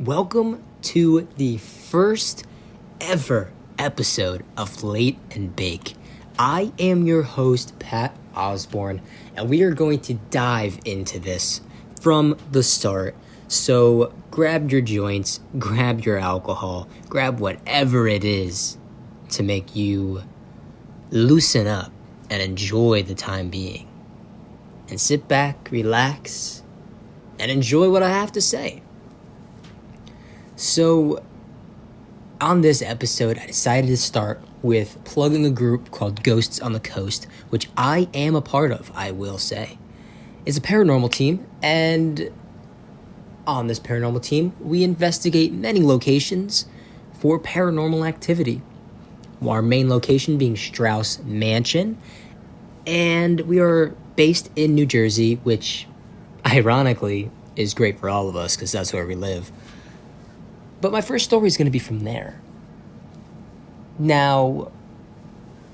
Welcome to the first ever episode of Late and Bake. I am your host, Pat Osborne, and we are going to dive into this from the start. So grab your joints, grab your alcohol, grab whatever it is to make you loosen up and enjoy the time being. And sit back, relax, and enjoy what I have to say. So, on this episode, I decided to start with plugging a group called Ghosts on the Coast, which I am a part of, I will say. It's a paranormal team, and on this paranormal team, we investigate many locations for paranormal activity. Our main location being Strauss Mansion, and we are based in New Jersey, which, ironically, is great for all of us, because that's where we live. But my first story is going to be from there. Now,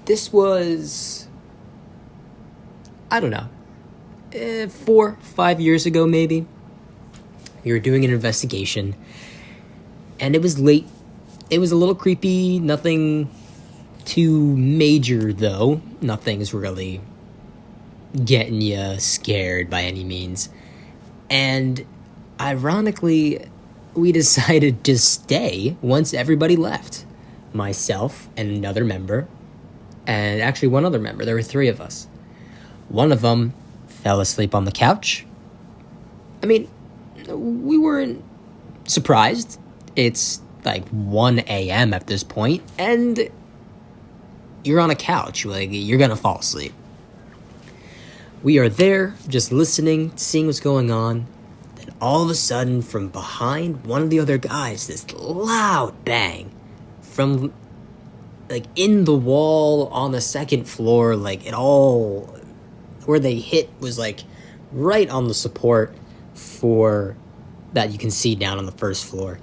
this was, I don't know, 4-5 years ago maybe. We were doing an investigation, and it was late. It was a little creepy, nothing too major though. Nothing's really getting you scared by any means. And ironically, we decided to stay once everybody left. Myself and another member, and actually one other member. There were 3 of us. One of them fell asleep on the couch. I mean, we weren't surprised. It's like 1 a.m. at this point, and you're on a couch. Like, you're gonna fall asleep. We are there, just listening, seeing what's going on. All of a sudden, from behind one of the other guys, this loud bang from, like, in the wall on the second floor. Like, it all, where they hit was, like, right on the support for that you can see down on the first floor.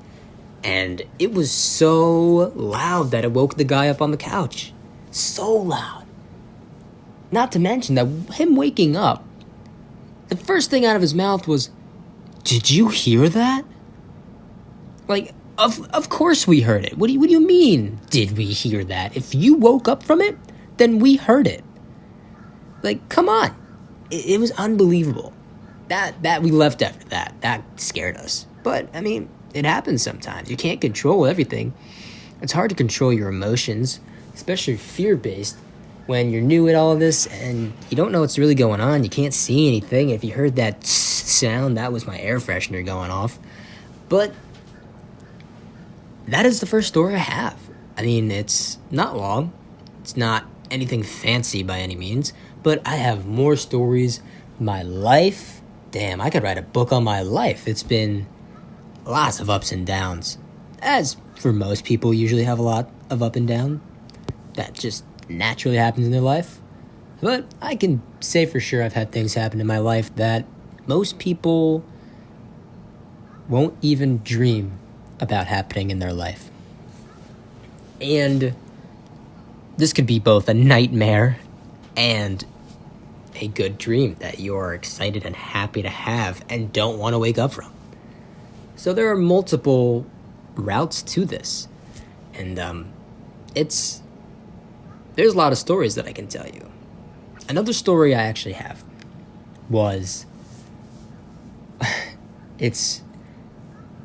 And it was so loud that it woke the guy up on the couch. So loud. Not to mention that him waking up, the first thing out of his mouth was, "Did you hear that?" Like, of course we heard it. What do you mean, did we hear that? If you woke up from it, then we heard it. Like, come on. It was unbelievable. That we left after that. That scared us. But, I mean, it happens sometimes. You can't control everything. It's hard to control your emotions, especially fear-based, when you're new at all of this and you don't know what's really going on. You can't see anything. If you heard that sound, that was my air freshener going off. But that is the first story I have. I mean, it's not long. It's not anything fancy by any means. But I have more stories. My life, damn, I could write a book on my life. It's been lots of ups and downs. As for most people, usually have a lot of up and down. That just naturally happens in their life. But I can say for sure I've had things happen in my life that most people won't even dream about happening in their life. And this could be both a nightmare and a good dream that you're excited and happy to have and don't want to wake up from. So there are multiple routes to this. And there's a lot of stories that I can tell you. Another story I actually have was, it's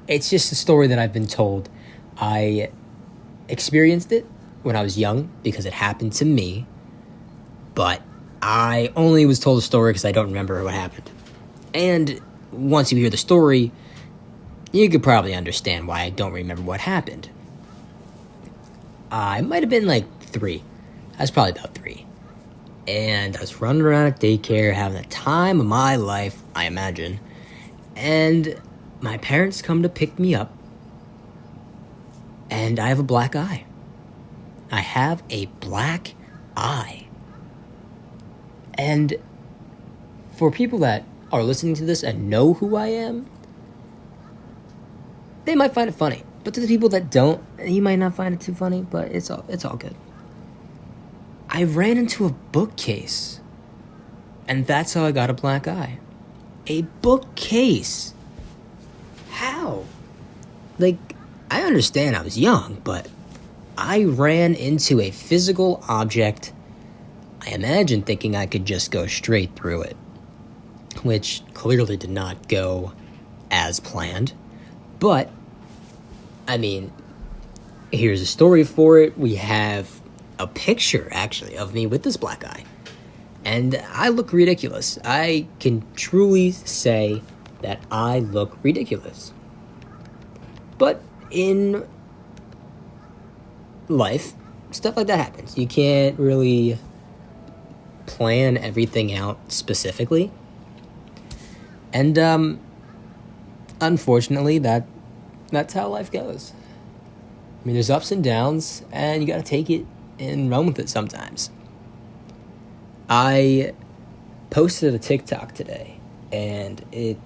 just a story that I've been told. I experienced it when I was young because it happened to me, but I only was told the story because I don't remember what happened. And once you hear the story, you could probably understand why I don't remember what happened. I might have been like 3. I was probably about 3. And I was running around at daycare, having the time of my life, I imagine. And my parents come to pick me up. And I have a black eye. I have a black eye. And for people that are listening to this and know who I am, they might find it funny. But to the people that don't, you might not find it too funny, but it's all good. I ran into a bookcase, and that's how I got a black eye. A bookcase. How? like, I understand I was young, but I ran into a physical object. I imagine thinking I could just go straight through it, which clearly did not go as planned. But, I mean, here's a story for it. We have a picture, actually, of me with this black eye. And I look ridiculous. I can truly say that I look ridiculous. But in life, stuff like that happens. You can't really plan everything out specifically. And unfortunately, that's how life goes. I mean, there's ups and downs, and you gotta take it and run with it sometimes. I posted a TikTok today, and it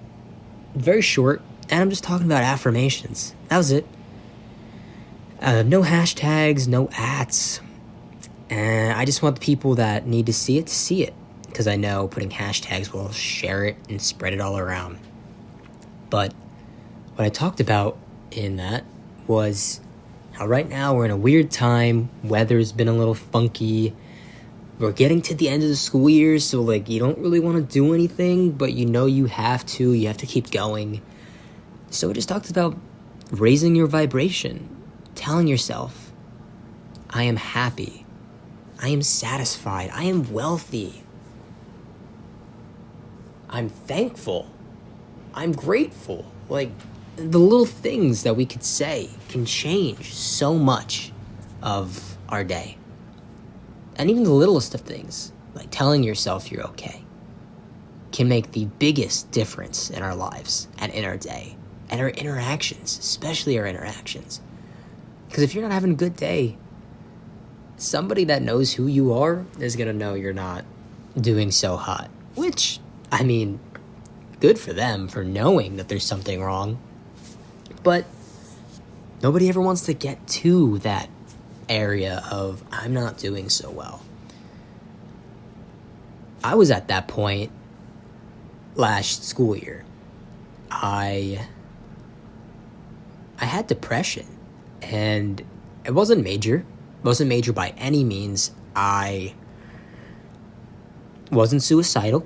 very short, and I'm just talking about affirmations. That was it. No hashtags, no ats. And I just want the people that need to see it, because I know putting hashtags will share it and spread it all around. But what I talked about in that was how right now we're in a weird time. Weather's been a little funky. We're getting to the end of the school year, so like you don't really want to do anything, but you know you have to. You have to keep going. So I just talked about raising your vibration, telling yourself, I am happy. I am satisfied. I am wealthy. I'm thankful. I'm grateful. Like, the little things that we could say can change so much of our day. And even the littlest of things, like telling yourself you're okay, can make the biggest difference in our lives and in our day and our interactions, especially our interactions. Because if you're not having a good day, somebody that knows who you are is going to know you're not doing so hot. Which, I mean, good for them for knowing that there's something wrong. But nobody ever wants to get to that area of, I'm not doing so well. I was at that point last school year. I had depression, and it wasn't major. It wasn't major by any means. I wasn't suicidal.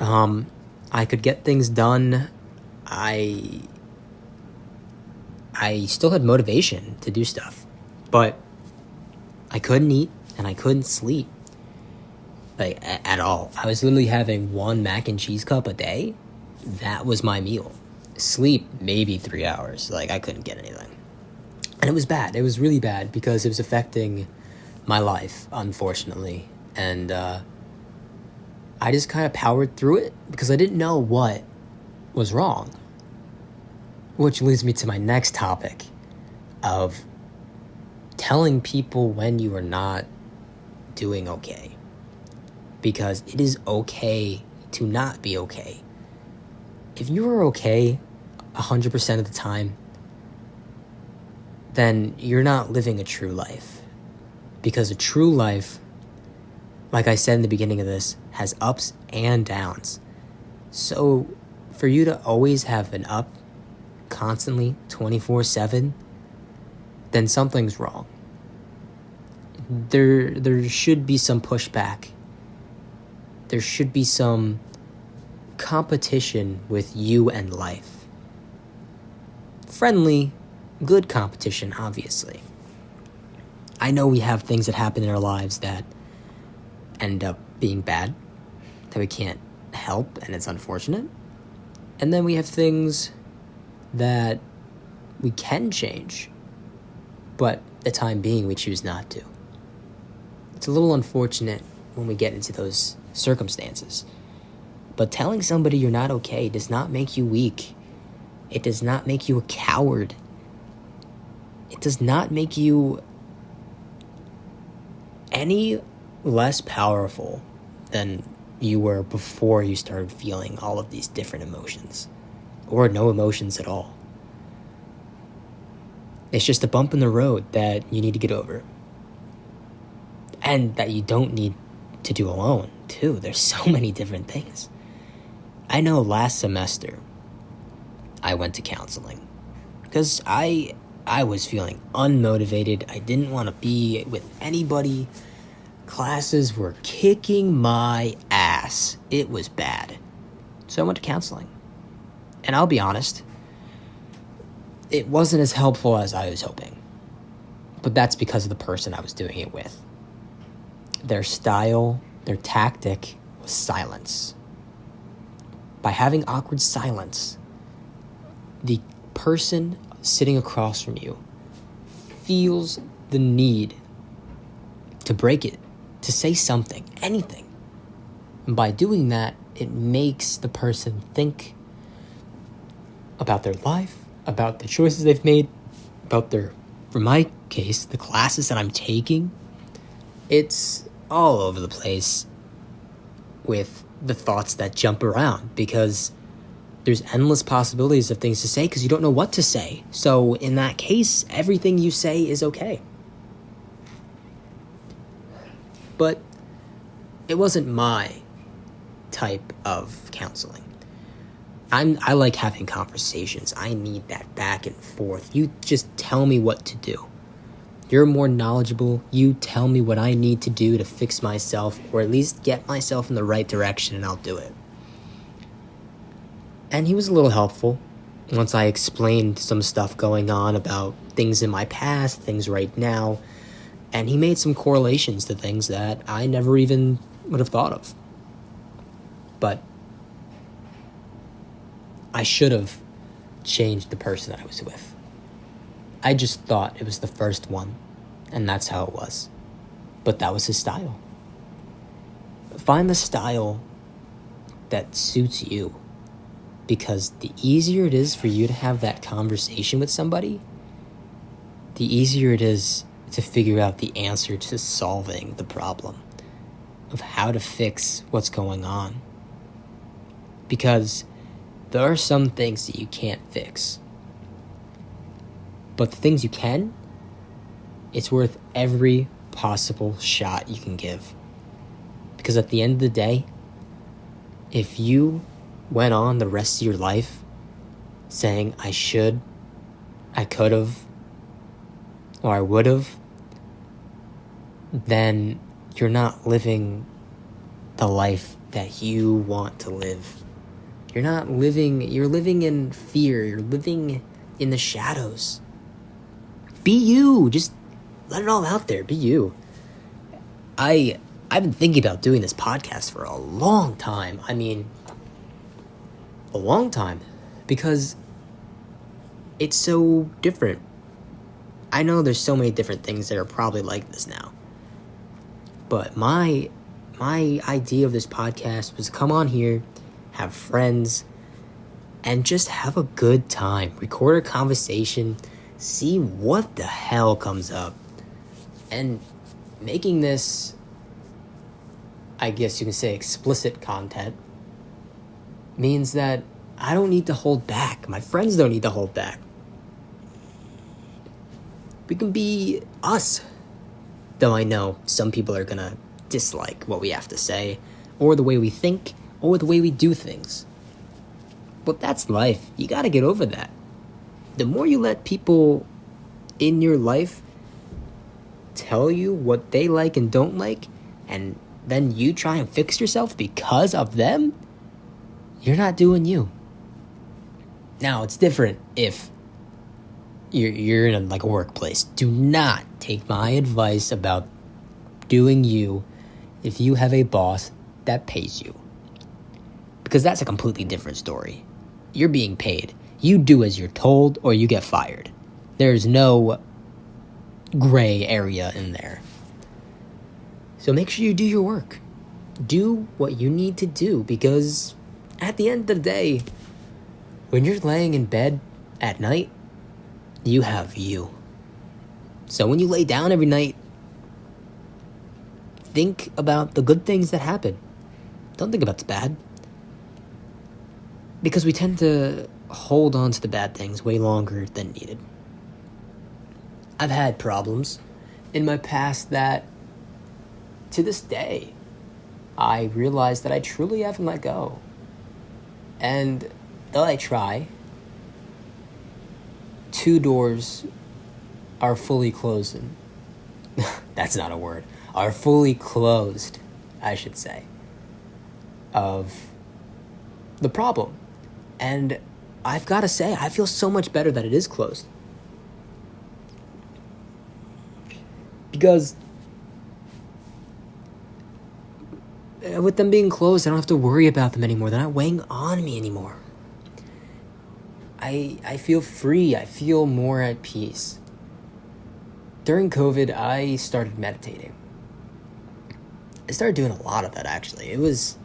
I could get things done. I still had motivation to do stuff, but I couldn't eat and I couldn't sleep, like, at all. I was literally having one mac and cheese cup a day. That was my meal. Sleep, maybe 3 hours. Like, I couldn't get anything. And it was bad. It was really bad because it was affecting my life, unfortunately. And I just kind of powered through it because I didn't know what was wrong. Which leads me to my next topic of telling people when you are not doing okay. Because it is okay to not be okay. If you are okay 100% of the time, then you're not living a true life. Because a true life, like I said in the beginning of this, has ups and downs. So for you to always have an up constantly 24/7, then something's wrong. There should be some pushback. There should be some competition with you and life. Friendly, good competition, obviously. I know we have things that happen in our lives that end up being bad, that we can't help, and it's unfortunate. And then we have things that we can change, but the time being we choose not to. It's a little unfortunate when we get into those circumstances. But telling somebody you're not okay does not make you weak. It does not make you a coward. It does not make you any less powerful than you were before you started feeling all of these different emotions, or no emotions at all. It's just a bump in the road that you need to get over, and that you don't need to do alone too. There's so many different things. I know last semester I went to counseling. because I was feeling unmotivated. I didn't want to be with anybody. Classes were kicking my ass. It was bad. So I went to counseling. And I'll be honest, it wasn't as helpful as I was hoping. But that's because of the person I was doing it with. Their style, their tactic was silence. By having awkward silence, the person sitting across from you feels the need to break it, to say something, anything. And by doing that, it makes the person think about their life, about the choices they've made, about for my case, the classes that I'm taking. It's all over the place with the thoughts that jump around because there's endless possibilities of things to say because you don't know what to say. So in that case, everything you say is okay. But it wasn't my type of counseling. I like having conversations. I need that back and forth. You just tell me what to do. You're more knowledgeable. You tell me what I need to do to fix myself or at least get myself in the right direction and I'll do it. And he was a little helpful once I explained some stuff going on about things in my past, things right now. And he made some correlations to things that I never even would have thought of. But I should have changed the person that I was with. I just thought it was the first one, and that's how it was. But that was his style. Find the style that suits you, because the easier it is for you to have that conversation with somebody, the easier it is to figure out the answer to solving the problem of how to fix what's going on. Because there are some things that you can't fix. But the things you can, it's worth every possible shot you can give. Because at the end of the day, if you went on the rest of your life saying, I should, I could have, or I would have, then you're not living the life that you want to live. You're living in fear. You're living in the shadows. Be you. Just let it all out there. Be you. I've been thinking about doing this podcast for a long time. I mean, a long time. Because it's so different. I know there's so many different things that are probably like this now. But my idea of this podcast was to come on here, have friends, and just have a good time. Record a conversation, see what the hell comes up. And making this, I guess you can say, explicit content means that I don't need to hold back. My friends don't need to hold back. We can be us. Though I know some people are gonna dislike what we have to say, or the way we think, or the way we do things. But that's life. You gotta get over that. The more you let people in your life tell you what they like and don't like, and then you try and fix yourself because of them, you're not doing you. Now, it's different if you're in a workplace. Do not take my advice about doing you if you have a boss that pays you. Because that's a completely different story. You're being paid. You do as you're told or you get fired. There's no gray area in there. So make sure you do your work. Do what you need to do, because at the end of the day, when you're laying in bed at night, you have you. So when you lay down every night, think about the good things that happen. Don't think about the bad. Because we tend to hold on to the bad things way longer than needed. I've had problems in my past that, to this day, I realize that I truly haven't let go. And though I try, 2 doors are fully closed. That's not a word. Are fully closed, I should say, of the problem. And I've got to say, I feel so much better that it is closed. Because with them being closed, I don't have to worry about them anymore. They're not weighing on me anymore. I feel free. I feel more at peace. During COVID, I started meditating. I started doing a lot of that, actually. It was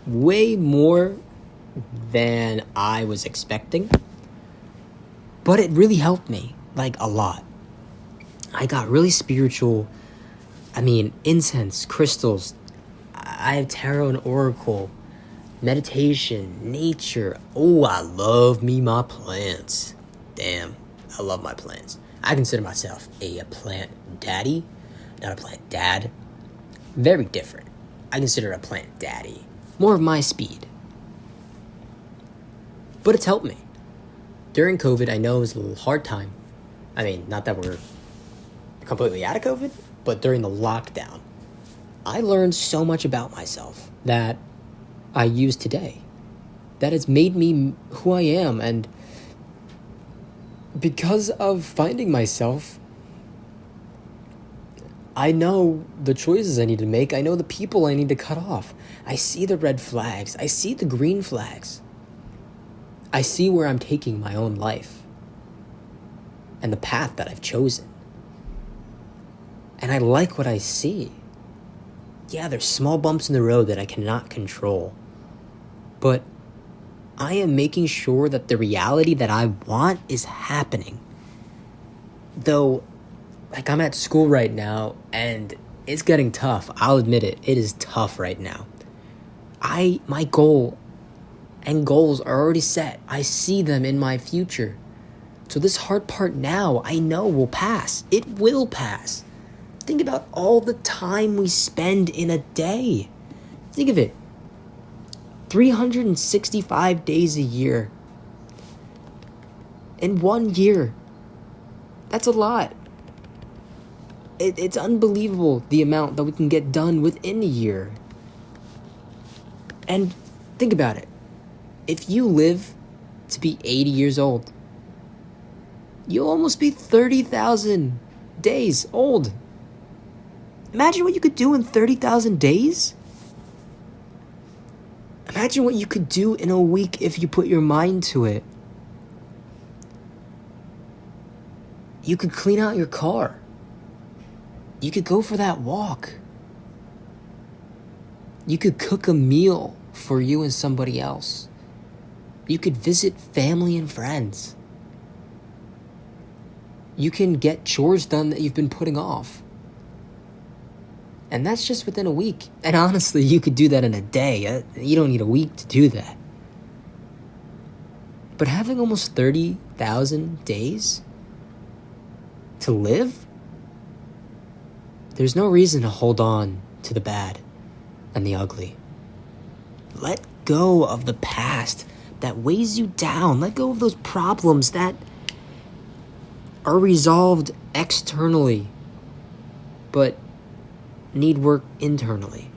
way more than I was expecting. But it really helped me, like, a lot. I got really spiritual. I mean, incense, crystals. I have tarot and oracle, meditation, nature. Oh, I love me my plants. Damn, I love my plants. I consider myself a plant daddy, not a plant dad. Very different. I consider a plant daddy. More of my speed. But it's helped me. During COVID, I know it was a little hard time. I mean, not that we're completely out of COVID, but during the lockdown, I learned so much about myself that I use today. That has made me who I am. And because of finding myself, I know the choices I need to make. I know the people I need to cut off. I see the red flags. I see the green flags. I see where I'm taking my own life and the path that I've chosen. And I like what I see. Yeah, there's small bumps in the road that I cannot control. But I am making sure that the reality that I want is happening. Though, like, I'm at school right now, and it's getting tough. I'll admit it. It is tough right now. My goal and goals are already set. I see them in my future. So this hard part now, I know will pass. It will pass. Think about all the time we spend in a day. Think of it. 365 days a year. In 1 year. That's a lot. It's unbelievable the amount that we can get done within a year. And think about it. If you live to be 80 years old, you'll almost be 30,000 days old. Imagine what you could do in 30,000 days. Imagine what you could do in a week if you put your mind to it. You could clean out your car. You could go for that walk. You could cook a meal for you and somebody else. You could visit family and friends. You can get chores done that you've been putting off. And that's just within a week. And honestly, you could do that in a day. You don't need a week to do that. But having almost 30,000 days to live, there's no reason to hold on to the bad and the ugly. Let go of the past that weighs you down. Let go of those problems that are resolved externally, but need work internally.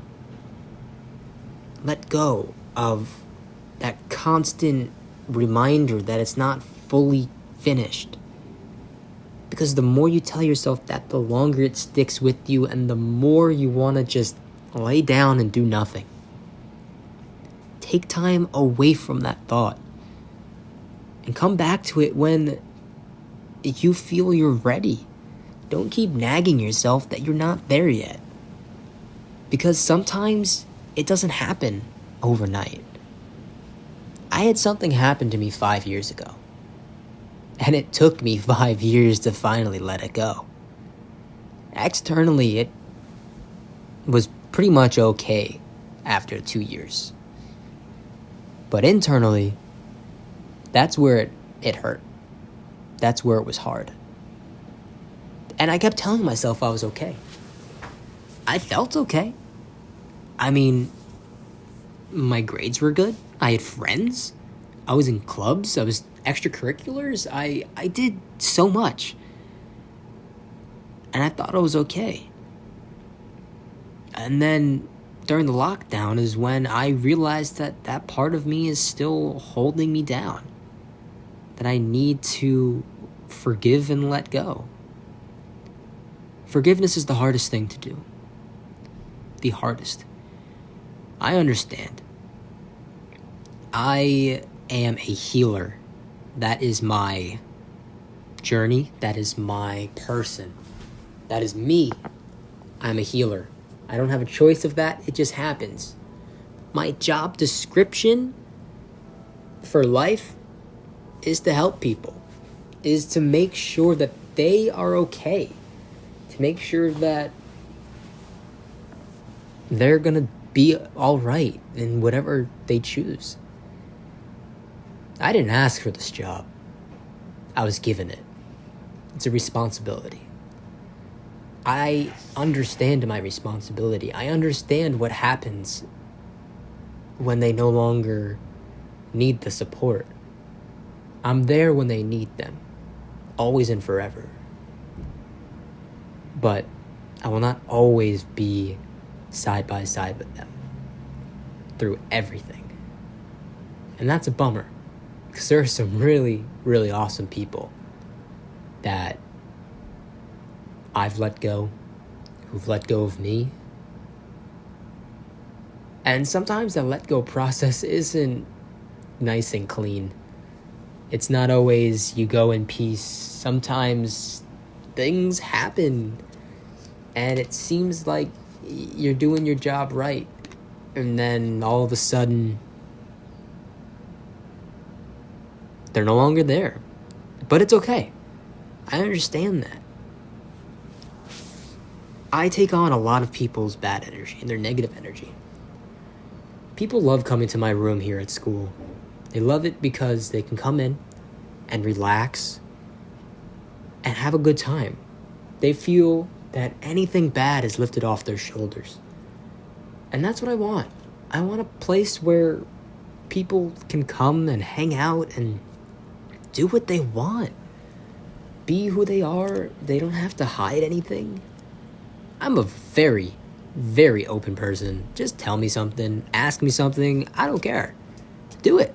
Let go of that constant reminder that it's not fully finished. Because the more you tell yourself that, the longer it sticks with you, and the more you want to just lay down and do nothing. Take time away from that thought and come back to it when you feel you're ready. Don't keep nagging yourself that you're not there yet. Because sometimes it doesn't happen overnight. I had something happen to me 5 years ago. And it took me 5 years to finally let it go. Externally, it was pretty much okay after 2 years. But internally, that's where it hurt. That's where it was hard. And I kept telling myself I was okay. I felt okay. I mean, my grades were good. I had friends. I was in clubs. I was extracurriculars, I did so much. And I thought I was okay. And then during the lockdown is when I realized that that part of me is still holding me down. That I need to forgive and let go. Forgiveness is the hardest thing to do. The hardest. I understand. I am a healer. That is my journey. That is my person. That is me. I'm a healer. I don't have a choice of that. It just happens. My job description for life is to help people. Is to make sure that they are okay. To make sure that they're going to be all right in whatever they choose. I didn't ask for this job. I was given it. It's a responsibility. I understand my responsibility. I understand what happens when they no longer need the support. I'm there when they need them. Always and forever. But I will not always be side by side with them through everything. And that's a bummer. Because there are some really, really awesome people that I've let go, who've let go of me. And sometimes that let go process isn't nice and clean. It's not always you go in peace. Sometimes things happen and it seems like you're doing your job right. And then all of a sudden, they're no longer there. But it's okay. I understand that. I take on a lot of people's bad energy and their negative energy. People love coming to my room here at school. They love it because they can come in and relax and have a good time. They feel that anything bad is lifted off their shoulders. And that's what I want. I want a place where people can come and hang out and do what they want. Be who they are. They don't have to hide anything. I'm a very, very open person. Just tell me something. Ask me something. I don't care. Do it.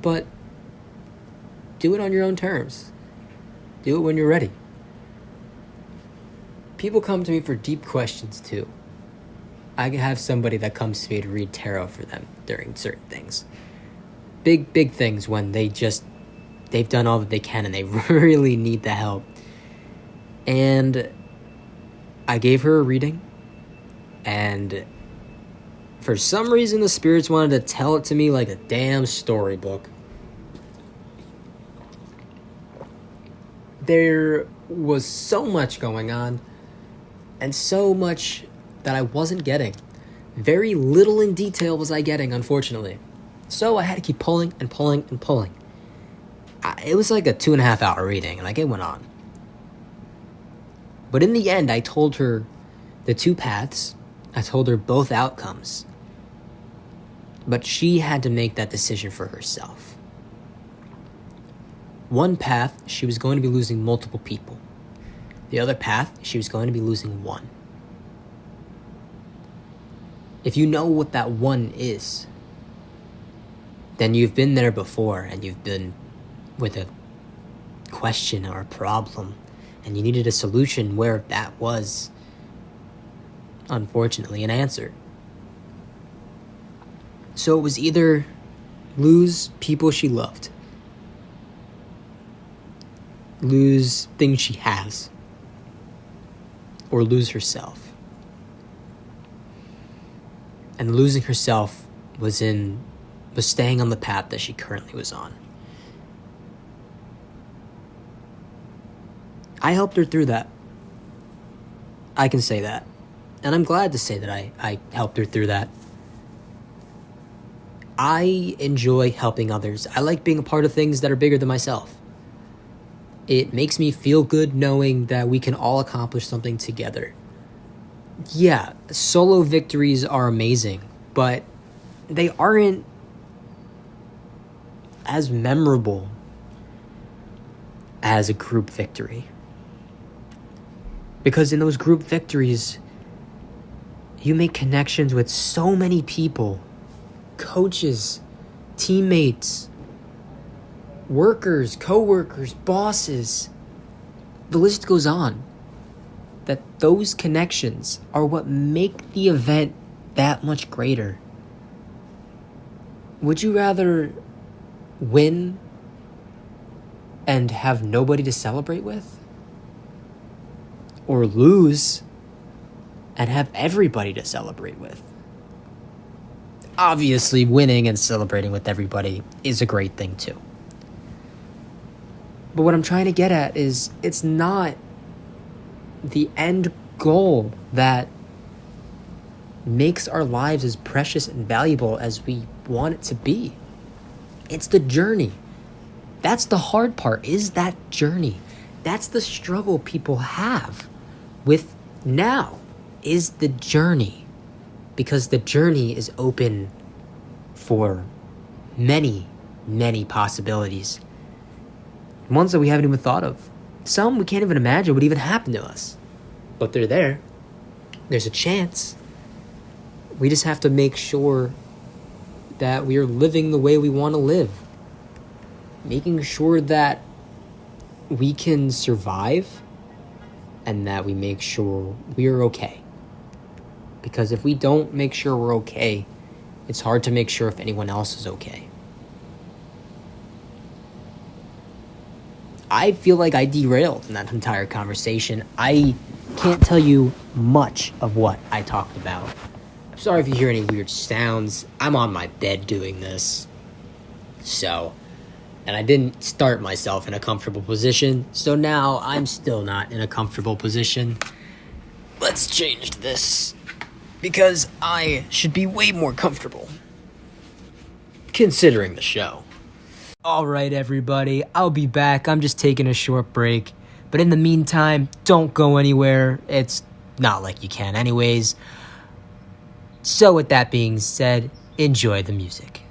But do it on your own terms. Do it when you're ready. People come to me for deep questions too. I have somebody that comes to me to read tarot for them during certain things. Big things when they've done all that they can and they really need the help. And I gave her a reading, and for some reason the spirits wanted to tell it to me like a damn storybook. There was so much going on, and so much that I wasn't getting. Very little in detail was I getting, unfortunately. So I had to keep pulling and pulling and pulling. It was like a 2.5 hour reading, and like it went on. But in the end, I told her the two paths. I told her both outcomes. But she had to make that decision for herself. One path, she was going to be losing multiple people. The other path, she was going to be losing one. If you know what that one is, then you've been there before and you've been with a question or a problem and you needed a solution where that was, unfortunately, an answer. So it was either lose people she loved, lose things she has, or lose herself. And losing herself was staying on the path that she currently was on. I helped her through that. I can say that. And I'm glad to say that I helped her through that. I enjoy helping others. I like being a part of things that are bigger than myself. It makes me feel good knowing that we can all accomplish something together. Yeah, solo victories are amazing, but they aren't as memorable as a group victory. Because in those group victories, you make connections with so many people, coaches, teammates, workers, co-workers, bosses. The list goes on. That those connections are what make the event that much greater. Would you rather win and have nobody to celebrate with? Or lose and have everybody to celebrate with? Obviously, winning and celebrating with everybody is a great thing too. But what I'm trying to get at is it's not the end goal that makes our lives as precious and valuable as we want it to be. It's the journey. That's the hard part, is that journey. That's the struggle people have with now, is the journey. Because the journey is open for many, many possibilities. Ones that we haven't even thought of. Some we can't even imagine would even happen to us. But they're there. There's a chance. We just have to make sure that we are living the way we want to live. Making sure that we can survive and that we make sure we are okay. Because if we don't make sure we're okay, it's hard to make sure if anyone else is okay. I feel like I derailed in that entire conversation. I can't tell you much of what I talked about. I'm sorry if you hear any weird sounds. I'm on my bed doing this. And I didn't start myself in a comfortable position, so now I'm still not in a comfortable position. Let's change this, because I should be way more comfortable, considering the show. Alright everybody, I'll be back. I'm just taking a short break. But in the meantime, don't go anywhere. It's not like you can anyways. So with that being said, enjoy the music.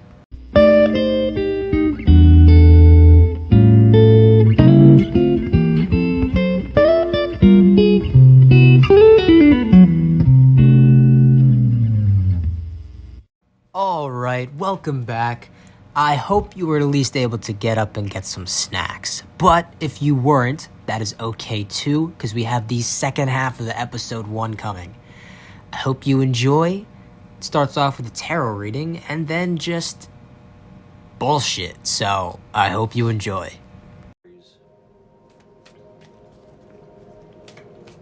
Alright, welcome back. I hope you were at least able to get up and get some snacks. But if you weren't, that is okay too, because we have the second half of the episode 1 coming. I hope you enjoy. It starts off with a tarot reading and then just bullshit. So I hope you enjoy.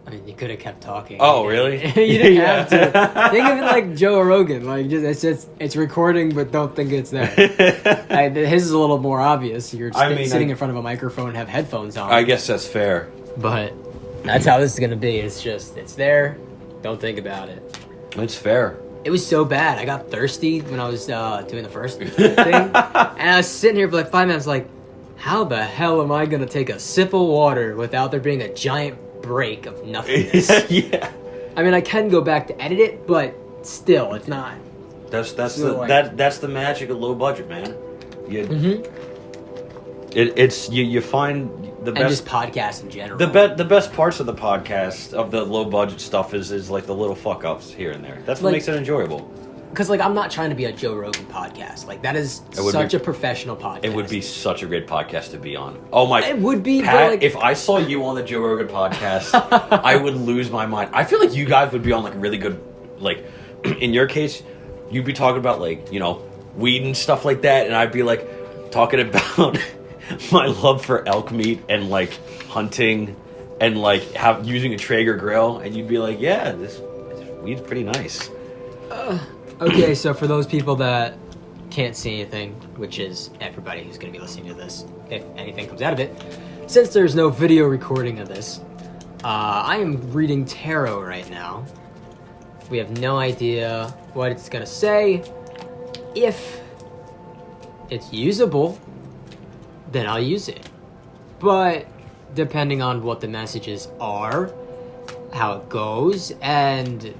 I mean, you could have kept talking. Oh, really? You didn't have to. Think of it like Joe Rogan. Like, it's recording, but don't think it's there. His is a little more obvious. You're sitting in front of a microphone and have headphones on. I guess that's fair. But that's how this is gonna be. It's there. Don't think about it. It's fair. It was so bad. I got thirsty when I was doing the first thing, and I was sitting here for like 5 minutes, like, how the hell am I gonna take a sip of water without there being a giant break of nothingness? Yeah. I mean, I can go back to edit it, but still, it's not. That's the magic of low budget, man. You find the best, and just podcasts in general. The best parts of the podcast of the low budget stuff is like the little fuck ups here and there. That's what makes it enjoyable. Because, like, I'm not trying to be a Joe Rogan podcast. Like, that is such a professional podcast. It would be such a great podcast to be on. Oh, my... It would be, Pat, but, like... if I saw you on the Joe Rogan podcast, I would lose my mind. I feel like you guys would be on, like, really good... Like, in your case, you'd be talking about, like, you know, weed and stuff like that, and I'd be, like, talking about my love for elk meat and, like, hunting and, like, using a Traeger grill, and you'd be like, yeah, this weed's pretty nice. Okay, so for those people that can't see anything, which is everybody who's going to be listening to this, if anything comes out of it, since there's no video recording of this, I am reading tarot right now. We have no idea what it's going to say. If it's usable, then I'll use it. But depending on what the messages are, how it goes, and...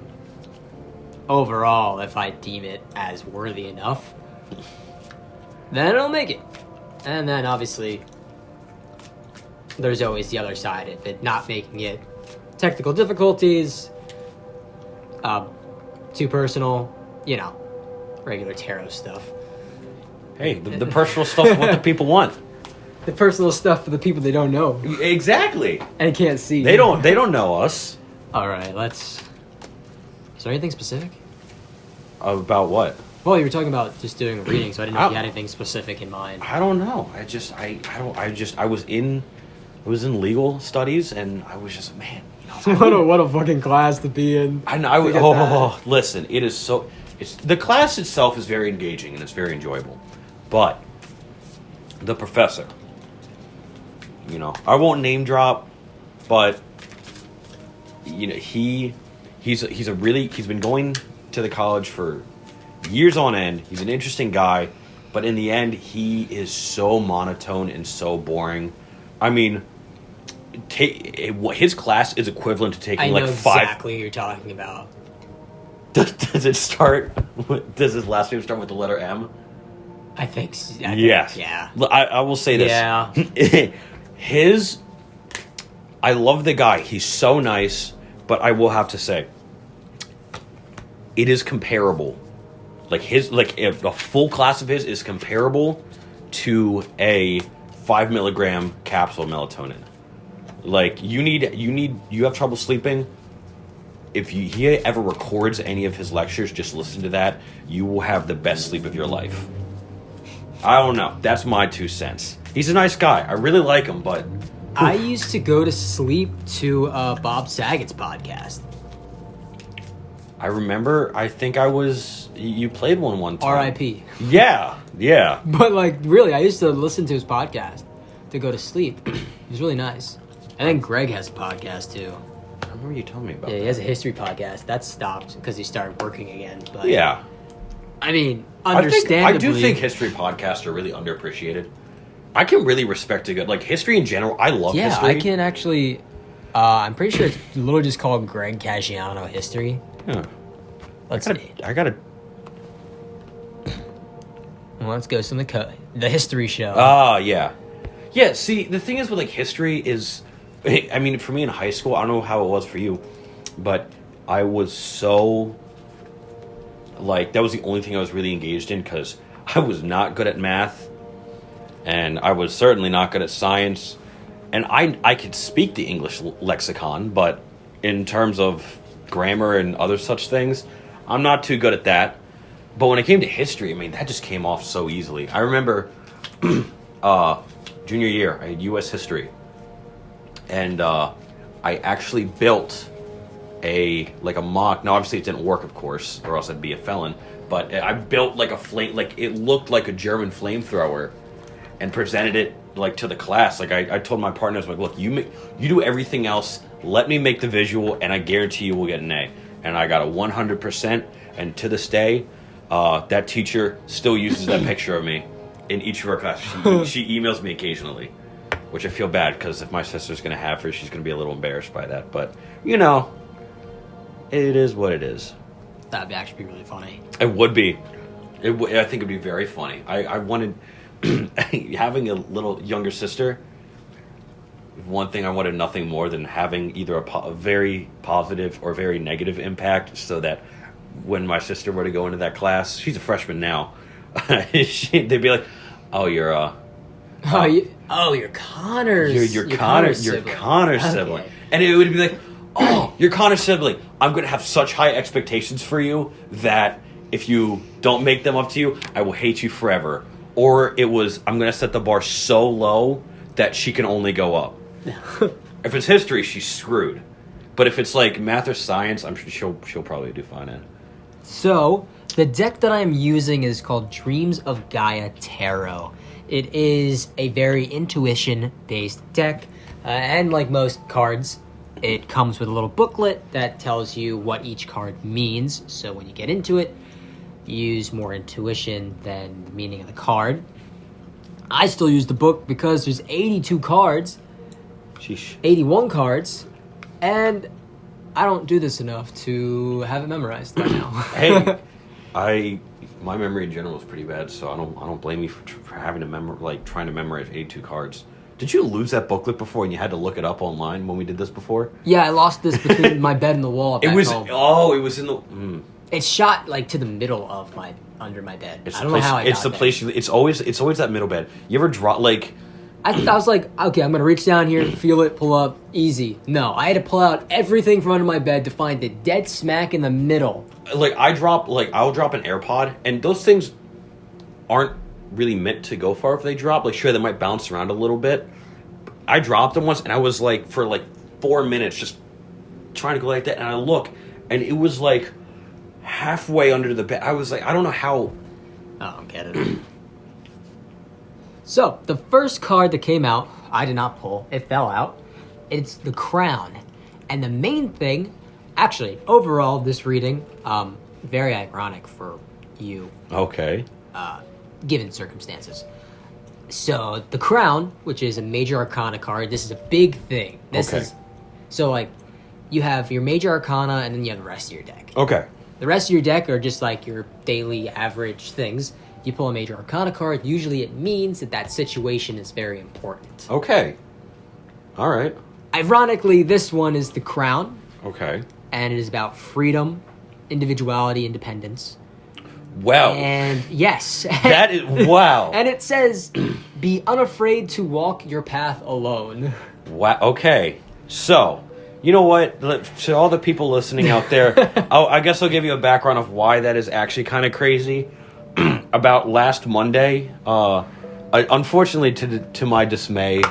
overall, if I deem it as worthy enough, then I'll make it. And then obviously, there's always the other side of it, not making it technical difficulties, too personal, regular tarot stuff. Hey, the personal stuff is what the people want. The personal stuff for the people they don't know Exactly. and can't see. They don't know us. All right, Is there anything specific? About what? Well, you were talking about just doing a reading, so I didn't know if you had anything specific in mind. I don't know. I was in legal studies, and I was just, man. What a fucking class to be in. Listen, it is so. The class itself is very engaging and it's very enjoyable, but the professor. I won't name drop, but he's been going to the college for years on end. He's an interesting guy, but in the end, he is so monotone and so boring. I mean, his class is equivalent to taking like 5. I know exactly what you're talking about. Does it start? Does his last name start with the letter M? I think so. Yes. Yeah. I will say this. Yeah. I love the guy. He's so nice, but I will have to say, it is comparable. A full class of his is comparable to a 5 milligram capsule of melatonin. You have trouble sleeping. If he ever records any of his lectures, just listen to that. You will have the best sleep of your life. I don't know. That's my 2 cents. He's a nice guy. I really like him, but... I used to go to sleep to Bob Saget's podcast. I remember, I think you played one time. R.I.P. Yeah. But, really, I used to listen to his podcast to go to sleep. He was really nice. I think Greg has a podcast, too. I remember you telling me about that. Yeah, he has a history podcast. That stopped because he started working again. But yeah. I mean, understandably... I do think history podcasts are really underappreciated. I can really respect a good... history in general, I love history. Yeah, I can actually... I'm pretty sure it's literally just called Greg Caggiano History. Yeah. Let's see. I gotta... Well, let's go to the history show. Yeah. Yeah, see, the thing is with, history is... I mean, for me in high school, I don't know how it was for you, but I was so... that was the only thing I was really engaged in, because I was not good at math, and I was certainly not good at science, and I could speak the English lexicon, but in terms of grammar and other such things, I'm not too good at that. But when it came to history, I mean, that just came off so easily. I remember junior year, I had U.S. history, and I actually built a mock. Now, obviously, it didn't work, of course, or else I'd be a felon. But I built a flame, it looked like a German flamethrower, and presented it to the class. I told my partners, look, you do everything else. Let me make the visual, and I guarantee you will get an A. And I got a 100%. And to this day, that teacher still uses that picture of me in each of her classes. She emails me occasionally, which I feel bad, because if my sister's going to have her, she's going to be a little embarrassed by that. But, it is what it is. That'd actually be really funny. It would be. I think it'd be very funny. I wanted... having a little younger sister, one thing I wanted nothing more than having either a very positive or very negative impact, so that when my sister were to go into that class, she's a freshman now, they'd be like, "Oh, you're Connor's. You're Connor's sibling," and it would be like, "Oh, you're Connor's sibling. I'm going to have such high expectations for you that if you don't make them up to you, I will hate you forever." Or it was, I'm going to set the bar so low that she can only go up. If it's history, she's screwed. But if it's math or science, I'm sure she'll probably do fine in. So, the deck that I'm using is called Dreams of Gaia Tarot. It is a very intuition-based deck. And like most cards, it comes with a little booklet that tells you what each card means. So when you get into it, use more intuition than the meaning of the card. I still use the book because there's 82 cards. Sheesh. 81 cards. And I don't do this enough to have it memorized by now. Hey, my memory in general is pretty bad, so I don't blame you for having to trying to memorize 82 cards. Did you lose that booklet before and you had to look it up online when we did this before? Yeah, I lost this between my bed and the wall. It was home. it was in the. It's shot like to the middle of under my bed. It's I don't know how I got It's the there. place. It's always that middle bed. You ever drop like? I was like, okay, I'm gonna reach down here, feel it, pull up, easy. No, I had to pull out everything from under my bed to find it dead smack in the middle. Like I'll drop an AirPod, and those things aren't really meant to go far if they drop. Like sure, they might bounce around a little bit. I dropped them once, and I was like for like 4 minutes just trying to go like that, and I look, and it was like halfway under the bed. I was like, I don't know how. I don't get it. So, the first card that came out, I did not pull. It fell out. It's the Crown. And the main thing, actually, overall, this reading, very ironic for you. Okay. Given circumstances. So, the Crown, which is a major arcana card, this is a big thing. So, like, you have your major arcana, and then you have the rest of your deck. Okay. The rest of your deck are just like your daily average things. You pull a major arcana card, usually it means that situation is very important. Okay. All right. Ironically, this one is the Crown. Okay. And it is about freedom, individuality, independence. Wow. And yes. That is, wow. And it says, be unafraid to walk your path alone. Wow. Okay. So, you know what? To all the people listening out there, I guess I'll give you a background of why that is actually kind of crazy. About last Monday, unfortunately to my dismay,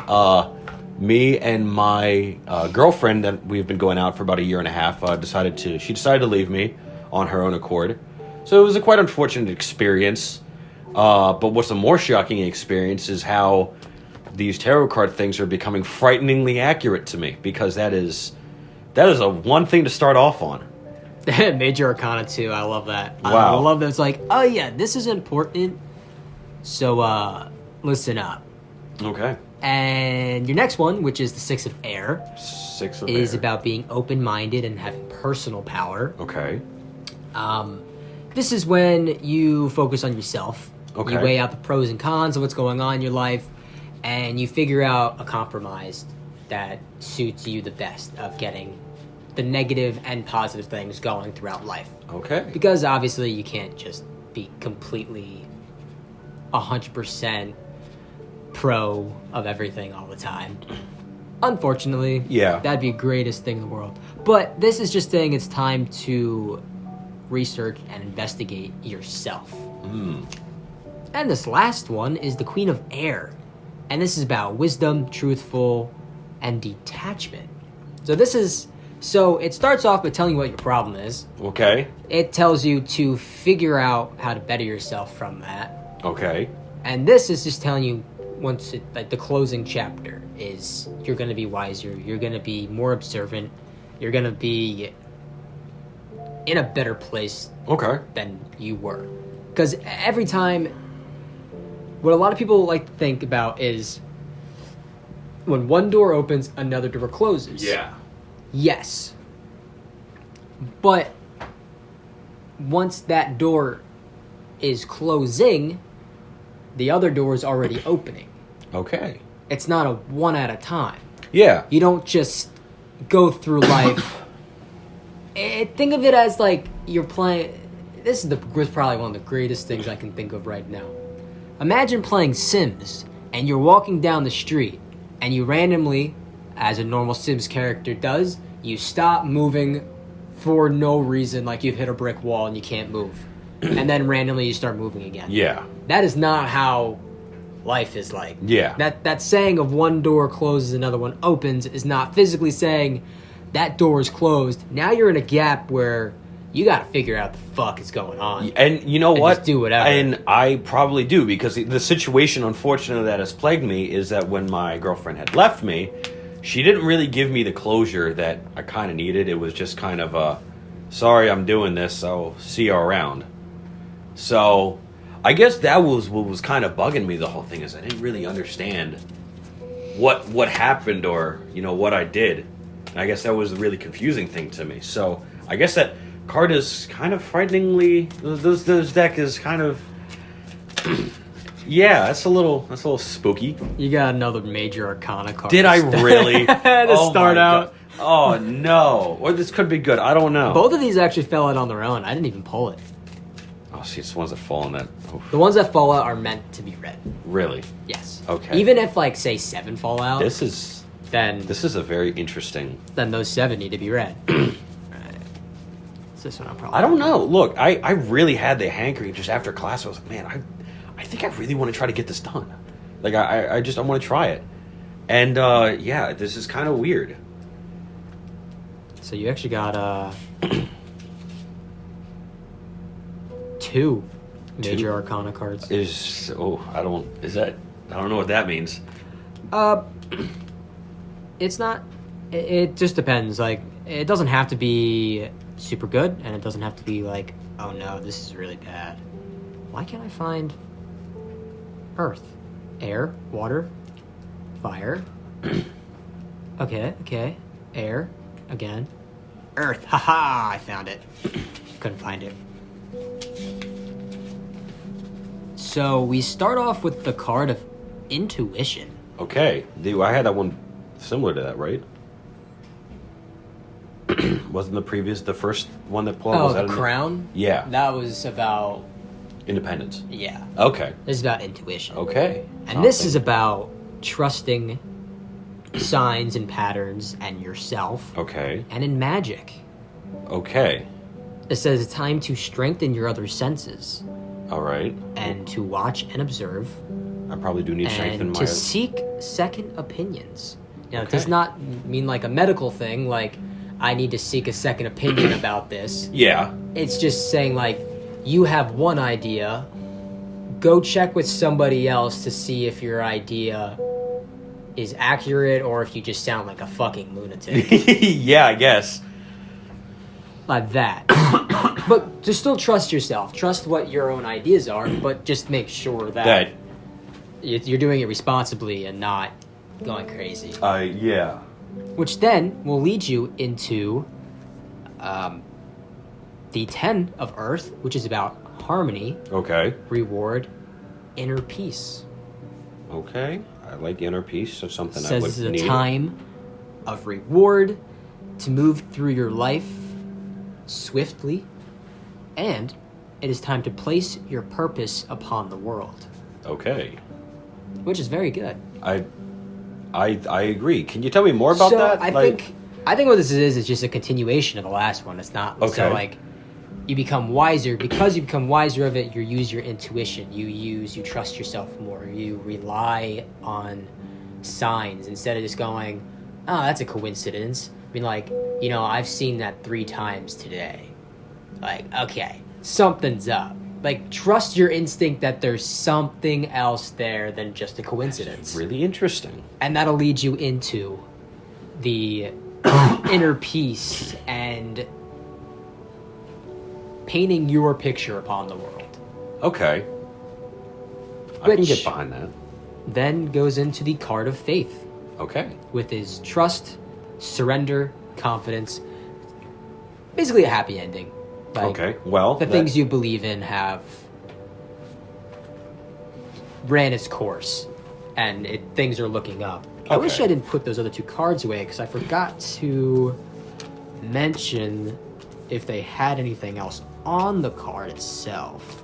me and my girlfriend that we've been going out for about a year and a half decided to leave me on her own accord. So it was a quite unfortunate experience. But what's a more shocking experience is how these tarot card things are becoming frighteningly accurate to me, because that is a one thing to start off on. Major Arcana too. I love that. Wow. I love that. It's like, oh yeah, this is important. So listen up. Okay. And your next one, which is the Six of Air, is about being open-minded and having personal power. Okay. This is when you focus on yourself. Okay. You weigh out the pros and cons of what's going on in your life, and you figure out a compromise that suits you the best of getting the negative and positive things going throughout life. Okay. Because obviously you can't just be completely 100% pro of everything all the time. Unfortunately. Yeah. That'd be the greatest thing in the world. But this is just saying it's time to research and investigate yourself. And this last one is the Queen of Air. And this is about wisdom, truthful, and detachment. So it starts off by telling you what your problem is. Okay. It tells you to figure out how to better yourself from that. Okay. And this is just telling you the closing chapter is you're going to be wiser, you're going to be more observant, you're going to be in a better place than you were. Because every time, what a lot of people like to think about is when one door opens, another door closes. Yeah. Yes. But once that door is closing, the other door is already opening. Okay. It's not a one at a time. Yeah. You don't just go through life. Think of it as like you're playing. This is probably one of the greatest things I can think of right now. Imagine playing Sims and you're walking down the street and you randomly, as a normal Sims character does, you stop moving for no reason, like you've hit a brick wall and you can't move. And then randomly you start moving again. Yeah. That is not how life is like. Yeah. That saying of one door closes, another one opens is not physically saying that door is closed. Now you're in a gap where you got to figure out the fuck is going on. And you know what? Just do whatever. And I probably do, because the situation, unfortunately, that has plagued me is that when my girlfriend had left me, she didn't really give me the closure that I kind of needed. It was just kind of a, sorry, I'm doing this, I'll see you around. So I guess that was what was kind of bugging me, the whole thing, is I didn't really understand what happened or, what I did. And I guess that was the really confusing thing to me. So I guess that card is kind of frighteningly. Those deck is kind of. Yeah, that's a little spooky. You got another major arcana card. Did I really? to start out. God. Oh no! Or this could be good. I don't know. Both of these actually fell out on their own. I didn't even pull it. Oh, see, it's the ones that fall in that. Oof. The ones that fall out are meant to be read. Really? Yes. Okay. Even if, like, say 7 fall out, This is a very interesting. then those 7 need to be read. Right. It's this one I'll probably. I don't know. Look, I really had the hankering just after class. I was like, man, I think I really want to try to get this done. Like, I want to try it. And, yeah, this is kind of weird. So you actually got, 2 major arcana cards. I don't know what that means. It's not. It just depends. Like, it doesn't have to be super good, and it doesn't have to be like, oh no, this is really bad. Why can't I find earth, air, water, fire? Okay. Air, again. Earth. Haha, I found it. Couldn't find it. So we start off with the card of intuition. Okay. I had that one similar to that, right? Wasn't the first one that pulled? Oh, the crown? Yeah. That was about... Independence. Yeah. Okay. This is about intuition. Okay. And this is about trusting signs and patterns and yourself. Okay. And in magic. Okay. It says it's time to strengthen your other senses. All right. And to watch and observe. I probably do need strength in and my... to seek second opinions. Now, it Okay. does not mean like a medical thing, like I need to seek a second opinion about this. Yeah. It's just saying like, you have one idea, go check with somebody else to see if your idea is accurate or if you just sound like a fucking lunatic. Yeah, I guess. Like that. But to still trust yourself. Trust what your own ideas are, but just make sure that you're doing it responsibly and not going crazy. Yeah. Which then will lead you into the 10 of Earth, which is about harmony, Okay. reward, inner peace. Okay. I like inner peace. So something I Says would this is need. a time of reward to move through your life swiftly, and it is time to place your purpose upon the world. Okay. Which is very good. I agree. Can you tell me more about so that? I think what this is just a continuation of the last one. It's not so Okay. like you become wiser. Because you become wiser of it, you use your intuition. You trust yourself more. You rely on signs instead of just going, oh, that's a coincidence. I mean, like, I've seen that 3 times today. Like, okay, something's up. Like, trust your instinct that there's something else there than just a coincidence. Really interesting. And that'll lead you into the inner peace and painting your picture upon the world. Okay. I can Which- get behind that. Then goes into the card of faith Okay. with his trust, surrender, confidence. Basically a happy ending. Like, Okay. Well, the things you believe in have ran its course, and things are looking up. I wish Okay. I didn't put those other 2 cards away, because I forgot to mention if they had anything else on the card itself.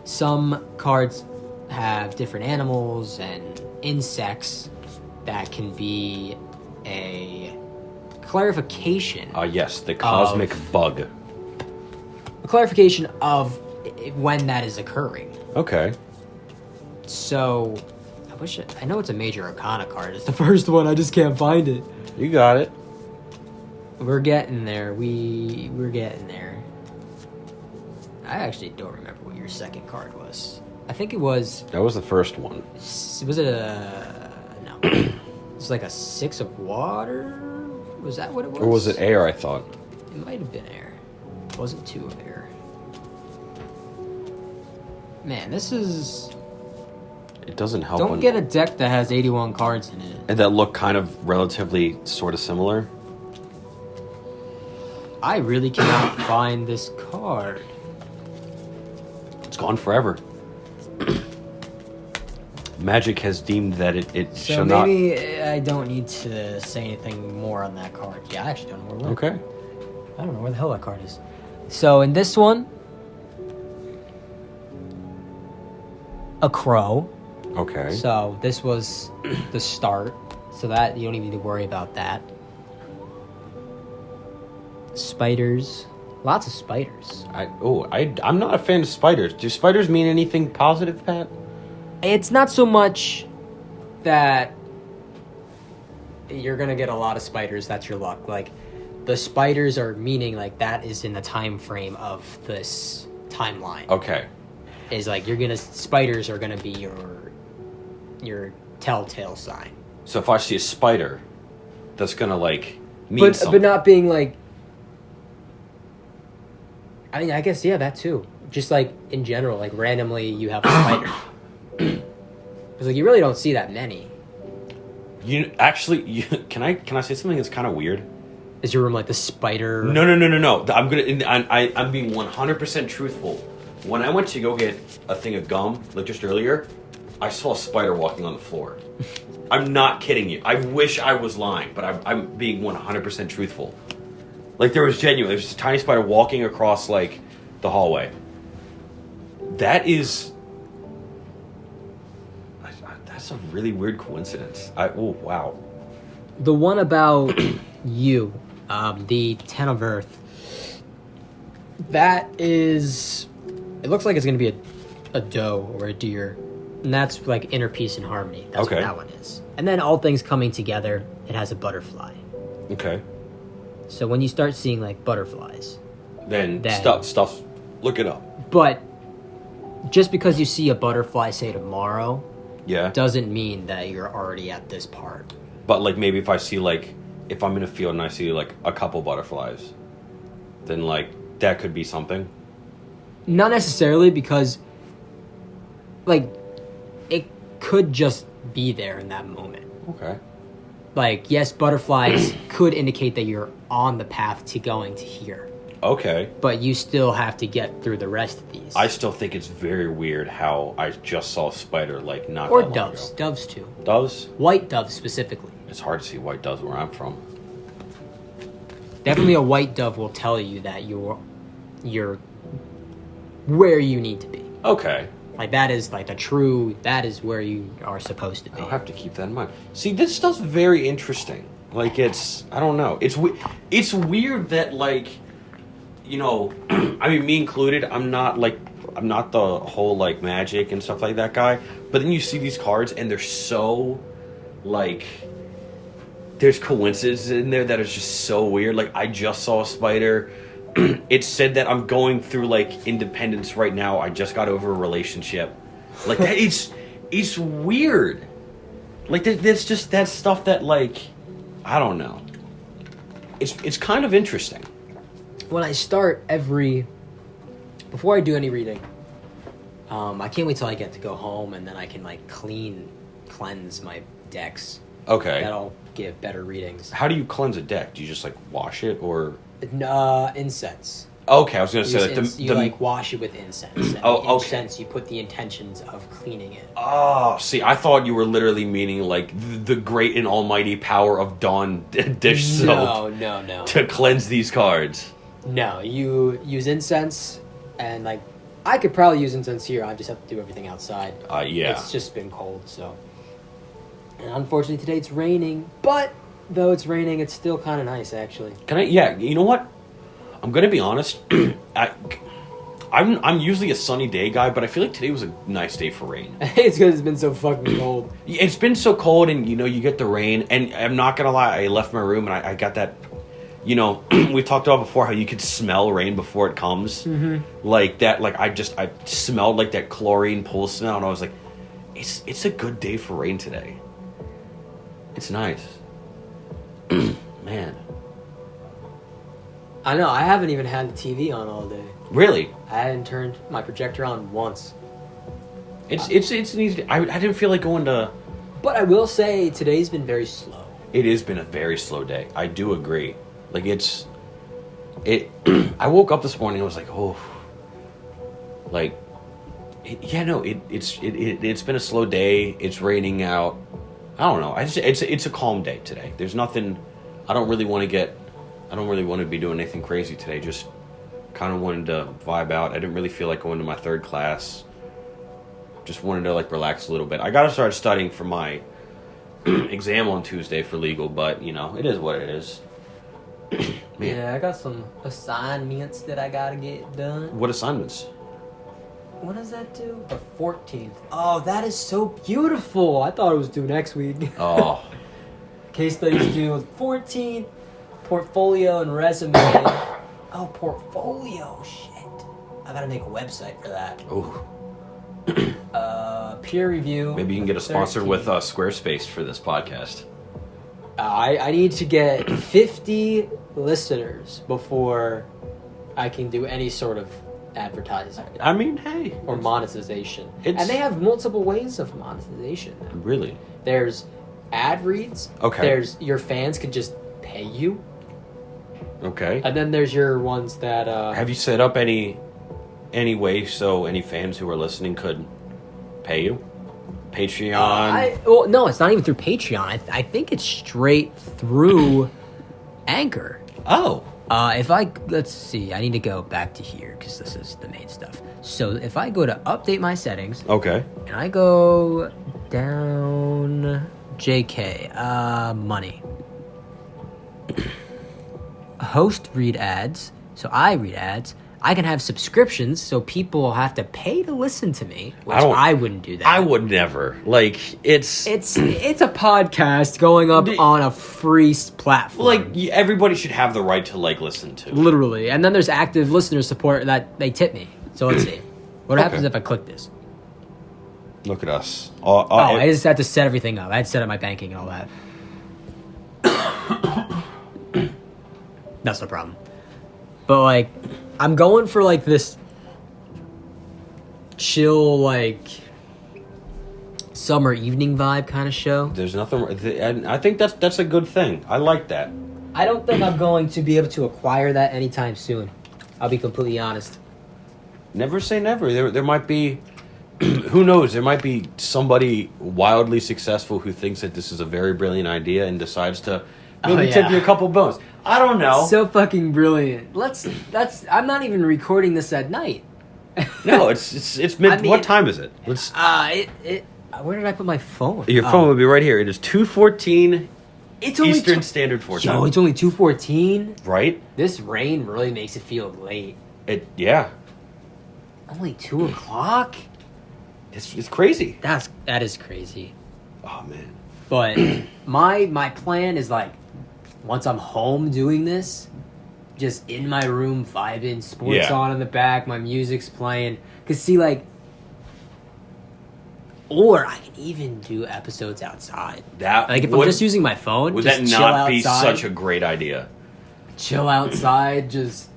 Some cards have different animals and insects that can be a clarification. Yes, the cosmic bug. A clarification of when that is occurring. Okay. So, I know it's a major arcana card. It's the first one, I just can't find it. You got it. We're getting there. We're getting there. I actually don't remember what your second card was. I think it was... That was the first one. Was it a... No. It was like a 6 of water? Was that what it was? Or was it air, I thought? It might have been air. It wasn't 2 of air. Man, this is... It doesn't help. Don't get a deck that has 81 cards in it. And that look kind of relatively sort of similar. I really cannot find this card. It's gone forever. Magic has deemed that it So shall not... maybe I don't need to say anything more on that card. Yeah, I actually don't know where it went. Okay. I don't know where the hell that card is. So in this one, a crow. Okay. So this was the start. So that you don't even need to worry about that. Spiders. Lots of spiders. I'm not a fan of spiders. Do spiders mean anything positive, Pat? It's not so much that you're going to get a lot of spiders. That's your luck. Like, the spiders are meaning, like, that is in the time frame of this timeline. Okay. Is like, spiders are going to be your telltale sign. So if I see a spider, that's going to, like, mean something. But not being, like... I mean, I guess, yeah, that too. Just, like, in general, like, randomly you have a spider. Because, like, you really don't see that many. Can I say something that's kind of weird? Is your room, like, the spider... No. I'm being 100% truthful. When I went to go get a thing of gum, like just earlier, I saw a spider walking on the floor. I'm not kidding you. I wish I was lying, but I'm being 100% truthful. Like, there's just a tiny spider walking across, like, the hallway. That's a really weird coincidence. Wow. The one about you, the Ten of Earth, that is... It looks like it's going to be a doe or a deer. And that's, like, inner peace and harmony. That's Okay. what that one is. And then all things coming together, it has a butterfly. Okay. So when you start seeing, like, butterflies... Then stuff, look it up. But just because you see a butterfly, say, tomorrow... Yeah. doesn't mean that you're already at this part. But, like, maybe if I see, like, if I'm in a field and I see, like, a couple butterflies, then, like, that could be something. Not necessarily, because, like, it could just be there in that moment. Okay. Like, yes, butterflies could indicate that you're on the path to going to here. Okay. But you still have to get through the rest of these. I still think it's very weird how I just saw a spider, like, not or that long doves. ago. Doves, too. Doves? White doves, specifically. It's hard to see white doves where I'm from. Definitely a white dove will tell you that you're where you need to be. Okay. Like, that is, like, that is where you are supposed to be. I'll have to keep that in mind. See, this stuff's very interesting. Like, I don't know. It's weird that, like, you know, I mean, me included, I'm not the whole, like, magic and stuff like that guy. But then you see these cards, and they're so, like, there's coincidences in there that is just so weird. Like, I just saw a spider. It said that I'm going through, like, independence right now. I just got over a relationship. Like, that, it's weird. Like, that's just that stuff that, like, I don't know. It's kind of interesting. When I start before I do any reading, I can't wait till I get to go home, and then I can, like, cleanse my decks. Okay. That'll give better readings. How do you cleanse a deck? Do you just, like, wash it, or? Incense. Okay, I was gonna say you wash it with incense. And okay. Incense, you put the intentions of cleaning it. Oh, see, I thought you were literally meaning, like, the great and almighty power of Dawn dish soap. No. To cleanse these cards. No, you use incense, and, like, I could probably use incense here. I just have to do everything outside. Yeah. It's just been cold, so. And unfortunately today it's raining, but though it's raining, it's still kind of nice, actually. Yeah, you know what? I'm gonna be honest. I'm usually a sunny day guy, but I feel like today was a nice day for rain. It's because it's been so fucking cold. It's been so cold, and, you know, you get the rain, and I'm not gonna lie, I left my room, and I got that, you know, we talked about before how you could smell rain before it comes. Mm-hmm. Like that, like, I smelled, like, that chlorine pool smell, and I was like, it's a good day for rain today. It's nice. Man. I know, I haven't even had the TV on all day. Really? I hadn't turned my projector on once. It's an easy... I didn't feel like going to... But I will say, today's been very slow. It has been a very slow day. I do agree. Like, I woke up this morning and I was like, oh, like, it's been a slow day. It's raining out. I don't know. It's a calm day today. There's nothing. I don't really want to be doing anything crazy today. Just kind of wanted to vibe out. I didn't really feel like going to my third class. Just wanted to like relax a little bit. I got to start studying for my exam on Tuesday for legal, but it is what it is. Yeah, I got some assignments that I gotta get done. What assignments? When does that due? The 14th. Oh, that is so beautiful. I thought it was due next week. Oh. Case studies due 14th. Portfolio and resume. Oh, portfolio. Shit. I gotta make a website for that. Oh. Peer review. Maybe you can get a sponsor with Squarespace for this podcast. I need to get 50 listeners before I can do any sort of advertising. I mean, hey. Or monetization. And they have multiple ways of monetization now. Really? There's ad reads. Okay. There's your fans could just pay you. Okay. And then there's your ones that... Have you set up any way so any fans who are listening could pay you? Patreon? Well, no, it's not even through Patreon. I think it's straight through Anchor. Oh. Let's see, I need to go back to here because this is the main stuff. So if I go to update my settings. Okay. And I go down JK, money. Host read ads. So I read ads. I can have subscriptions, so people have to pay to listen to me, which I wouldn't do that. I would never. Like, it's a podcast going up on a free platform. Like, everybody should have the right to, like, listen to. Literally. And then there's active listener support that they tip me. So let's see. What happens if I click this? Look at us. I just had to set everything up. I had to set up my banking and all that. That's no problem. But, like... I'm going for, like, this chill, like, summer evening vibe kind of show. There's nothing... And I think that's a good thing. I like that. I don't think I'm going to be able to acquire that anytime soon. I'll be completely honest. Never say never. There might be... Who knows? There might be somebody wildly successful who thinks that this is a very brilliant idea and decides to maybe tip you a couple bones. I don't know. So fucking brilliant. I'm not even recording this at night. No, it's mid. What time is it? Where did I put my phone? Your phone would be right here. It is 2:14. It's only Eastern Standard Time. Yo, it's only 2:14. Right. This rain really makes it feel late. Yeah. Only 2 o'clock. It's crazy. That is crazy. Oh man. But my plan is like. Once I'm home doing this, just in my room vibing, sports on in the back, my music's playing. Cause see, like, or I can even do episodes outside. Like if I'm just using my phone, would just that chill not be outside, such a great idea? Chill outside, just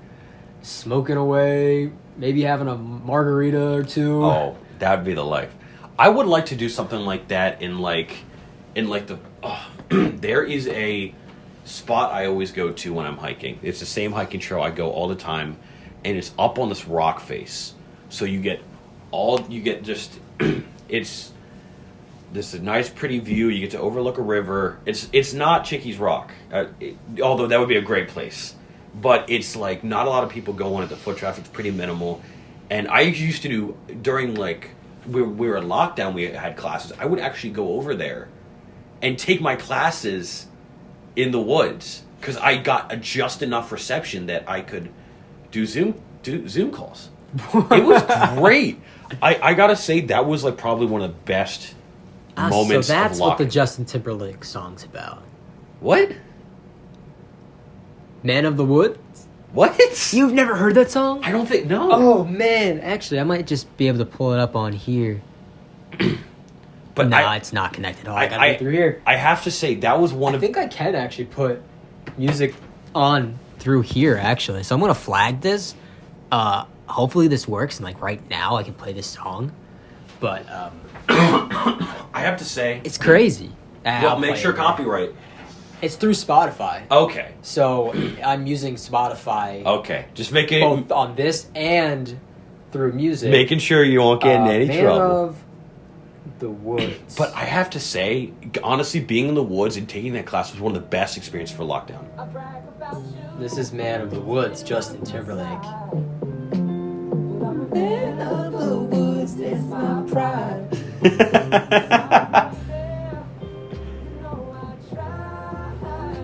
smoking away, maybe having a margarita or two. Oh, that'd be the life. I would like to do something like that in the. There is a spot I always go to when I'm hiking. It's the same hiking trail I go all the time, and it's up on this rock face. So it's this nice pretty view. You get to overlook a river. It's not Chickies Rock, although that would be a great place. But it's like not a lot of people go on it. The foot traffic's pretty minimal. And I used to do during like we were in lockdown. We had classes. I would actually go over there and take my classes in the woods because I got just enough reception that I could do Zoom calls. It was great. I gotta say that was like probably one of the best moments. So that's of what the Justin Timberlake song's about. What? Man of the Woods? What? You've never heard that song? I don't think no. Oh man, actually, I might just be able to pull it up on here. But it's not connected. I gotta get through here. I have to say that was one of. I think I can actually put music on through here. Actually, so I'm gonna flag this. Hopefully this works, and like right now I can play this song. But I have to say it's crazy. Well, make sure copyright. It's through Spotify. Okay. So I'm using Spotify Okay. Just making both on this and through music. making sure you won't get in any Man trouble. of the Woods. But I have to say, honestly, being in the woods and taking that class was one of the best experiences for lockdown. This is Man of the Woods, Justin Timberlake. Man of the Woods, that's my pride.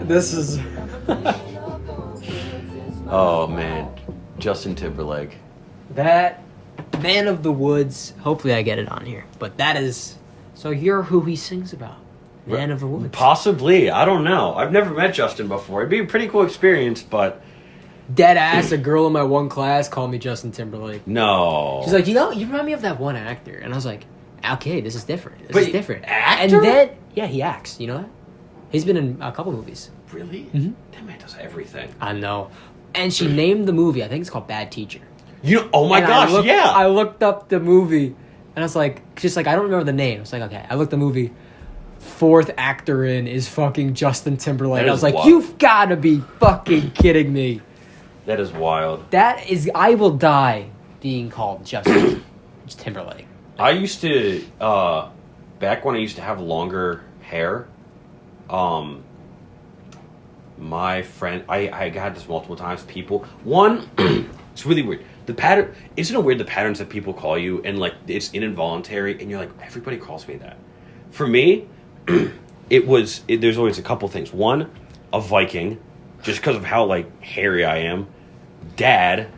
This is... Oh, man. Justin Timberlake. That Man of the Woods, hopefully I get it on here, but that is... So you're who he sings about. Man of the Woods. Possibly. I don't know. I've never met Justin before. It'd be a pretty cool experience, but... Dead ass, a girl in my one class called me Justin Timberlake. No. She's like, you remind me of that one actor. And I was like, okay, this is different. This is different. Actor? And then, yeah, he acts. You know that? He's been in a couple movies. Really? Mhm. That man does everything. I know. And she named the movie, I think it's called Bad Teacher. Oh my And gosh, yeah. I looked up the movie, and I was like, just like, I don't remember the name. I was like, okay, I looked the movie. Fourth actor in is fucking Justin Timberlake. That I was is like, wild. you've got to be fucking kidding me. That is wild. That is, I will die being called Justin Timberlake. I used to, back when I used to have longer hair, my friend, I got this multiple times. People, one, it's really weird. The pattern, isn't it weird the patterns that people call you and like it's involuntary and you're like, everybody calls me that. For me, there's always a couple things. One, a Viking, just because of how like hairy I am. Dad.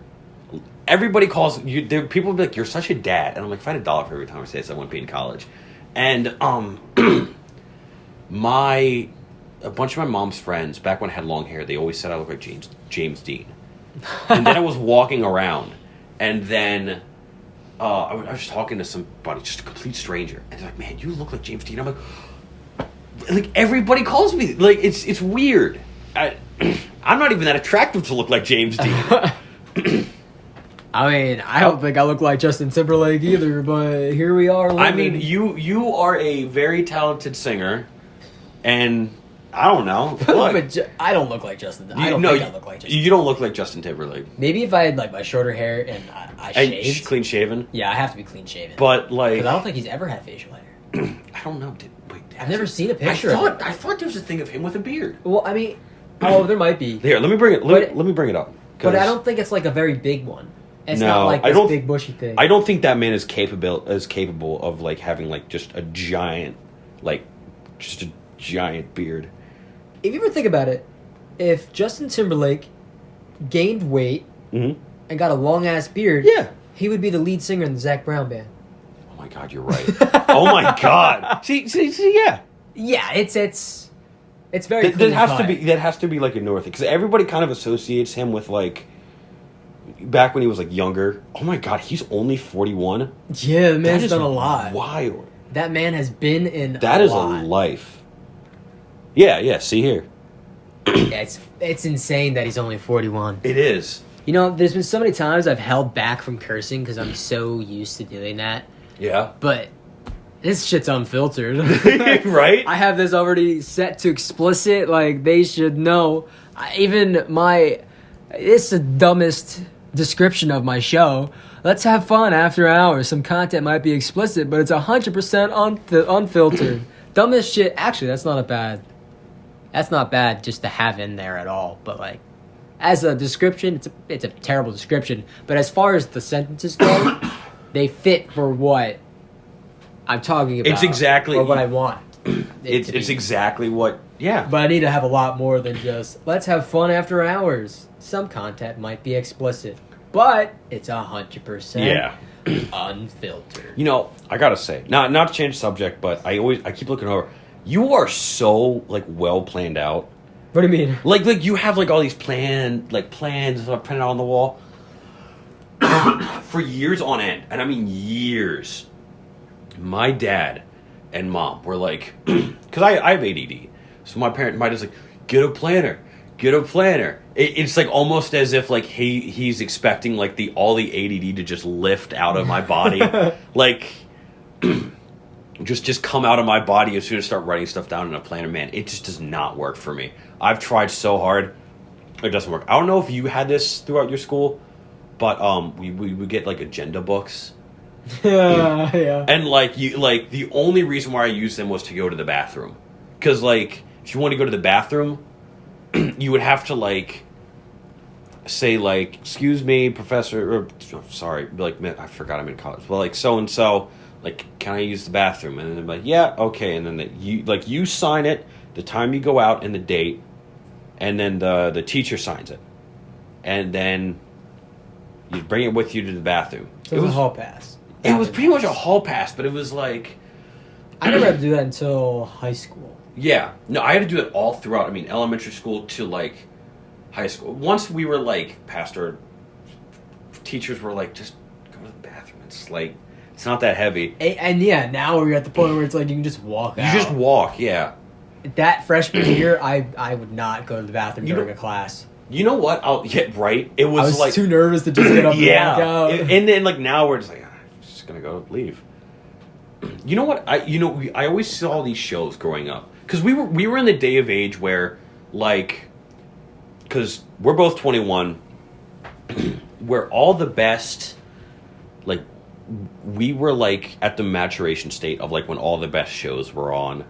Everybody calls you. People will be like, "You're such a dad," and I'm like, "If I had $1 for every time I say this, I wouldn't be in college." And a bunch of my mom's friends back when I had long hair, they always said I looked like James Dean. And then I was walking around, and then I was talking to somebody, just a complete stranger, and they're like, "Man, you look like James Dean." I'm like everybody calls me like it's weird. I'm not even that attractive to look like James Dean. I mean, I don't think I look like Justin Timberlake either, but here we are living. I mean, you are a very talented singer, and I don't know. But I don't look like Justin. I don't think I look like Justin. You don't look like Justin Timberlake. Maybe if I had like my shorter hair and I shaved. Clean shaven. Yeah, I have to be clean shaven. But like, because I don't think he's ever had facial hair. I don't know. I've never seen a picture of him. I thought there was a thing of him with a beard. Well, I mean, there might be. Here, let me bring it. Let me bring it up. But I don't think it's like a very big one. It's not like this big bushy thing. I don't think that man is capable of like having like just a giant beard. If you ever think about it, if Justin Timberlake gained weight and got a long ass beard, yeah, he would be the lead singer in the Zac Brown band. Oh my God, you're right. Oh my God. See, yeah. Yeah, it's very. That has to be like a newer thing because everybody kind of associates him with like back when he was like younger. Oh my God, he's only 41. Yeah, the man's done a lot. Wild. That man has been in. That is a life. Yeah. See here. Yeah, it's insane that he's only 41. It is. You know, there's been so many times I've held back from cursing because I'm so used to doing that. Yeah. But this shit's unfiltered. Right? I have this already set to explicit. Like, they should know. It's the dumbest description of my show. Let's have fun after hours. Some content might be explicit, but it's 100% unfiltered. Dumbest shit. Actually, that's not bad just to have in there at all. But like, as a description, it's a terrible description. But as far as the sentences go, they fit for what I'm talking about. It's exactly or what I want. It's exactly what. Yeah. But I need to have a lot more than just let's have fun after hours. Some content might be explicit, but it's 100% unfiltered. You know, I gotta say, not to change the subject, but I keep looking over. You are so like well planned out. What do you mean? Like you have like all these plans printed out on the wall for years on end, and I mean years. My dad and mom were like, because I have ADD, so my dad's like, get a planner. It's like almost as if like he's expecting like all the ADD to just lift out of my body. Like just come out of my body as soon as I start writing stuff down in a planner. Man, it just does not work for me. I've tried so hard, it doesn't work. I don't know if you had this throughout your school, but we would get like agenda books. Yeah. And like the only reason why I used them was to go to the bathroom, because like if you want to go to the bathroom, you would have to like say like, excuse me, professor, or sorry, like, I forgot I'm in college, but like so and so, like, can I use the bathroom? And then they're like, yeah, okay. And then you sign it, the time you go out and the date, and then the teacher signs it, and then you bring it with you to the bathroom. So it was a hall pass. It was pretty much a hall pass, but it was like... I never had to do that until high school. Yeah. No, I had to do it all throughout. I mean, elementary school to, like, high school. Once we were, like, past our... Teachers were like, just go to the bathroom. It's, like, it's not that heavy. And yeah, now we're at the point where it's like you can just walk out. You just walk, yeah. That freshman year, I would not go to the bathroom during a class. You know what? I'll get right. It was, I was like... too nervous to just get up and walk out. And then, like, now we're just like... Gonna go leave. You know what? I always saw these shows growing up because we were in the day of age where, like, because we're both 21, where all the best, like, we were like at the maturation state of like when all the best shows were on,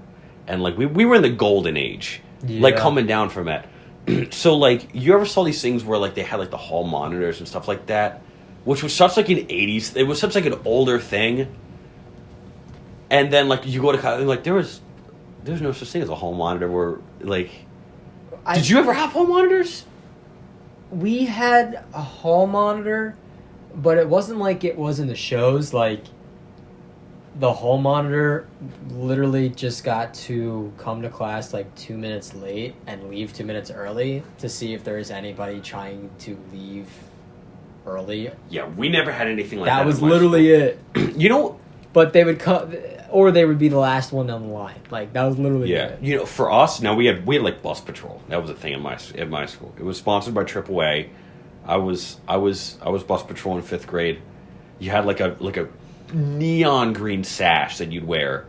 and like we were in the golden age, like coming down from it. So like, you ever saw these things where like they had like the hall monitors and stuff like that? Which was such like an 80s, it was such like an older thing. And then like you go to college, like there's no such thing as a hall monitor where like, did you ever have hall monitors? We had a hall monitor, but it wasn't like it was in the shows. Like the hall monitor literally just got to come to class like 2 minutes late and leave 2 minutes early to see if there is anybody trying to leave early. Yeah, we never had anything like that. That was literally it. You know, but they would come, or they would be the last one down the line. Like that was literally it. You know, for us now we had like bus patrol. That was a thing at my school. It was sponsored by AAA. I was bus patrol in 5th grade. You had like a neon green sash that you'd wear,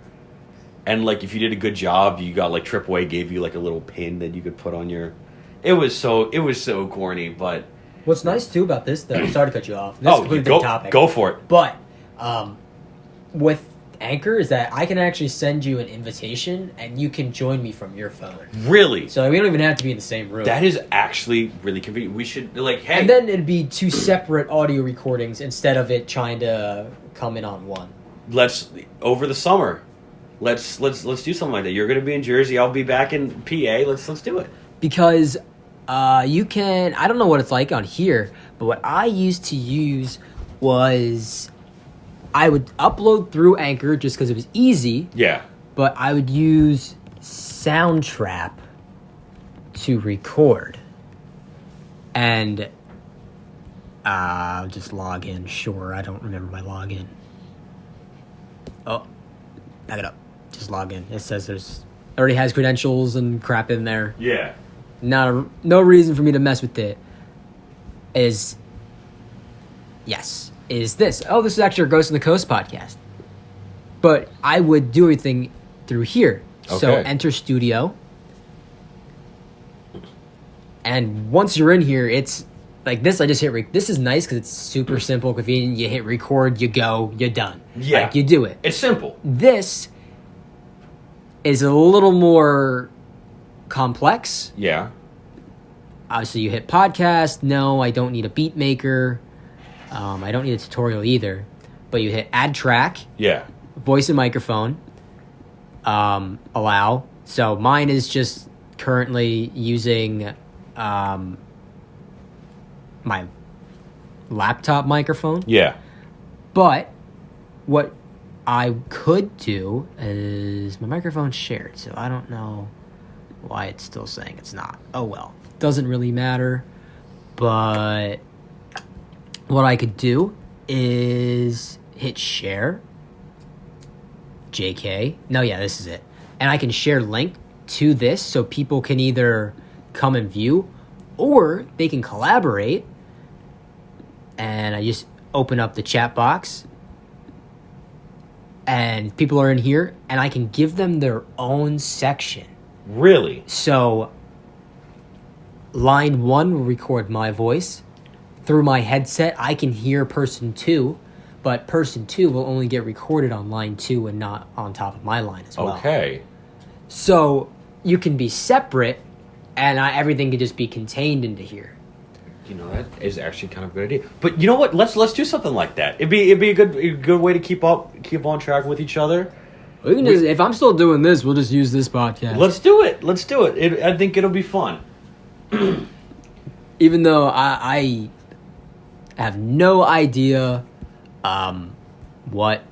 and like if you did a good job, you got like AAA gave you like a little pin that you could put on your. It was so corny, but. What's nice too about this, though, sorry to cut you off. This is a completely different topic. Go for it. But with Anchor is that I can actually send you an invitation and you can join me from your phone. Really? So we don't even have to be in the same room. That is actually really convenient. We should like, hey. And then it'd be 2 separate audio recordings instead of it trying to come in on one. Let's over the summer. Let's do something like that. You're going to be in Jersey. I'll be back in PA. Let's do it. Because you can, I don't know what it's like on here, but what I used to use was I would upload through Anchor just because it was easy. Yeah. But I would use Soundtrap to record. And I'll just log in. Sure, I don't remember my login. Oh, back it up. Just log in. It says it already has credentials and crap in there. Yeah. No reason for me to mess with it. Is this. Oh, this is actually our Ghost on the Coast podcast. But I would do everything through here. Okay. So enter studio. And once you're in here, it's like this. I just hit this is nice because it's super simple, convenient. You hit record, you go, you're done. Yeah. Like, you do it. It's simple. This is a little more complex. Yeah. Obviously, you hit podcast. No, I don't need a beat maker. I don't need a tutorial either. But you hit add track. Yeah. Voice and microphone. Allow. So mine is just currently using my laptop microphone. Yeah. But what I could do is my microphone's shared, so I don't know why it's still saying it's not. Oh well. Doesn't really matter. But what I could do is hit share. JK. No, yeah, this is it. And I can share link to this so people can either come and view or they can collaborate. And I just open up the chat box. and people are in here, and I can give them their own section. Really? So, line 1 will record my voice. Through my headset, I can hear person 2, but person 2 will only get recorded on line 2 and not on top of my line as well. Okay. So, you can be separate, and everything can just be contained into here. You know, that is actually kind of a good idea. But you know what? Let's do something like that. It'd be a good way to keep on track with each other. We can just, if I'm still doing this, we'll just use this podcast. Let's do it. I think it'll be fun. Even though I have no idea what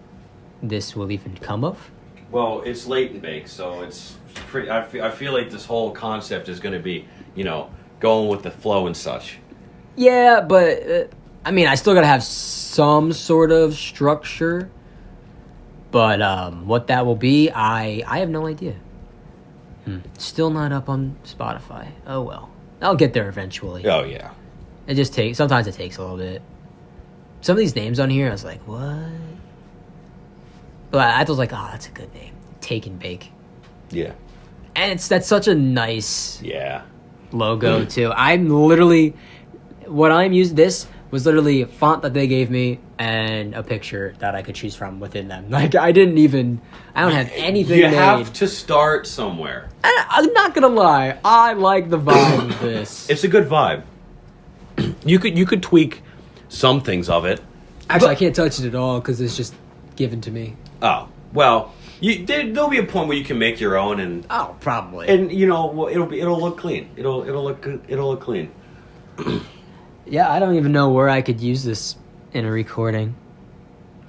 this will even come of. Well, it's late and bake, so it's pretty. I feel like this whole concept is going to be, going with the flow and such. Yeah, but I mean, I still gotta have some sort of structure. But what that will be, I have no idea. Still not up on Spotify. Oh well, I'll get there eventually. Oh yeah. Sometimes it takes a little bit. Some of these names on here, I was like, what? But I was like, oh, that's a good name. Take and Bake. Yeah. And that's such a nice logo too. What I'm using, this was literally a font that they gave me and a picture that I could choose from within them. Like, I don't have anything You made. have to start somewhere. And I'm not gonna lie, I like the vibe of this. It's a good vibe. You could tweak some things of it. Actually, I can't touch it at all because it's just given to me. Oh, well, there'll be a point where you can make your own, and Probably. it'll look clean. It'll look good. It'll look clean. Yeah, I don't even know where I could use this in a recording.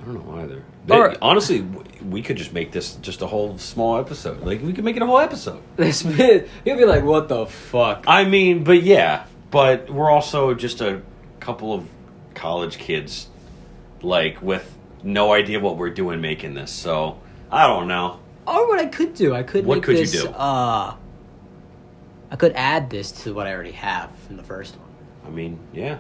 I don't know either. Honestly, we could just make this just a whole small episode. Like, we could make it a whole episode. You'll be like, what the fuck? I mean, but we're also just a couple of college kids, like, with no idea what we're doing making this. So, I don't know. Or what I could do, What could you do? I could add this to what I already have from the first one. I mean, yeah.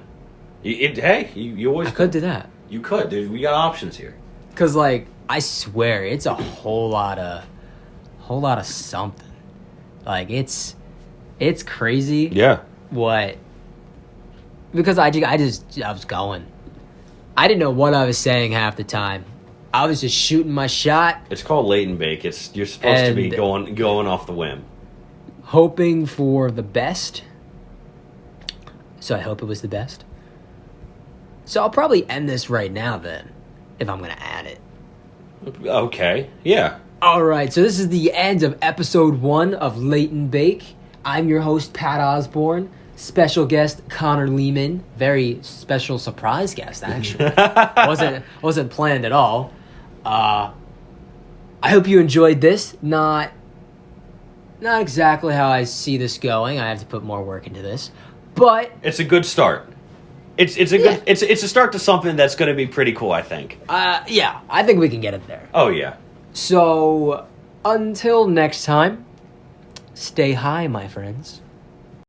You always I could do that. You could, dude. We got options here. Cause I swear it's a whole lot of something. Like it's crazy. Yeah. What? Because I was going. I didn't know what I was saying half the time. I was just shooting my shot. It's called late and bake. You're supposed to be going off the whim. Hoping for the best. So I hope it was the best. So I'll probably end this right now then, if I'm going to add it. Okay, yeah. Alright, so this is the end of episode 1 of Late and Bake. I'm your host, Pat Osborne. Special guest, Connor Lehman. Very special surprise guest, actually. wasn't planned at all. I hope you enjoyed this. Not exactly how I see this going. I have to put more work into this. But it's a good start. It's a start to something that's going to be pretty cool, I think. Yeah, I think we can get it there. Oh yeah. So until next time, stay high, my friends.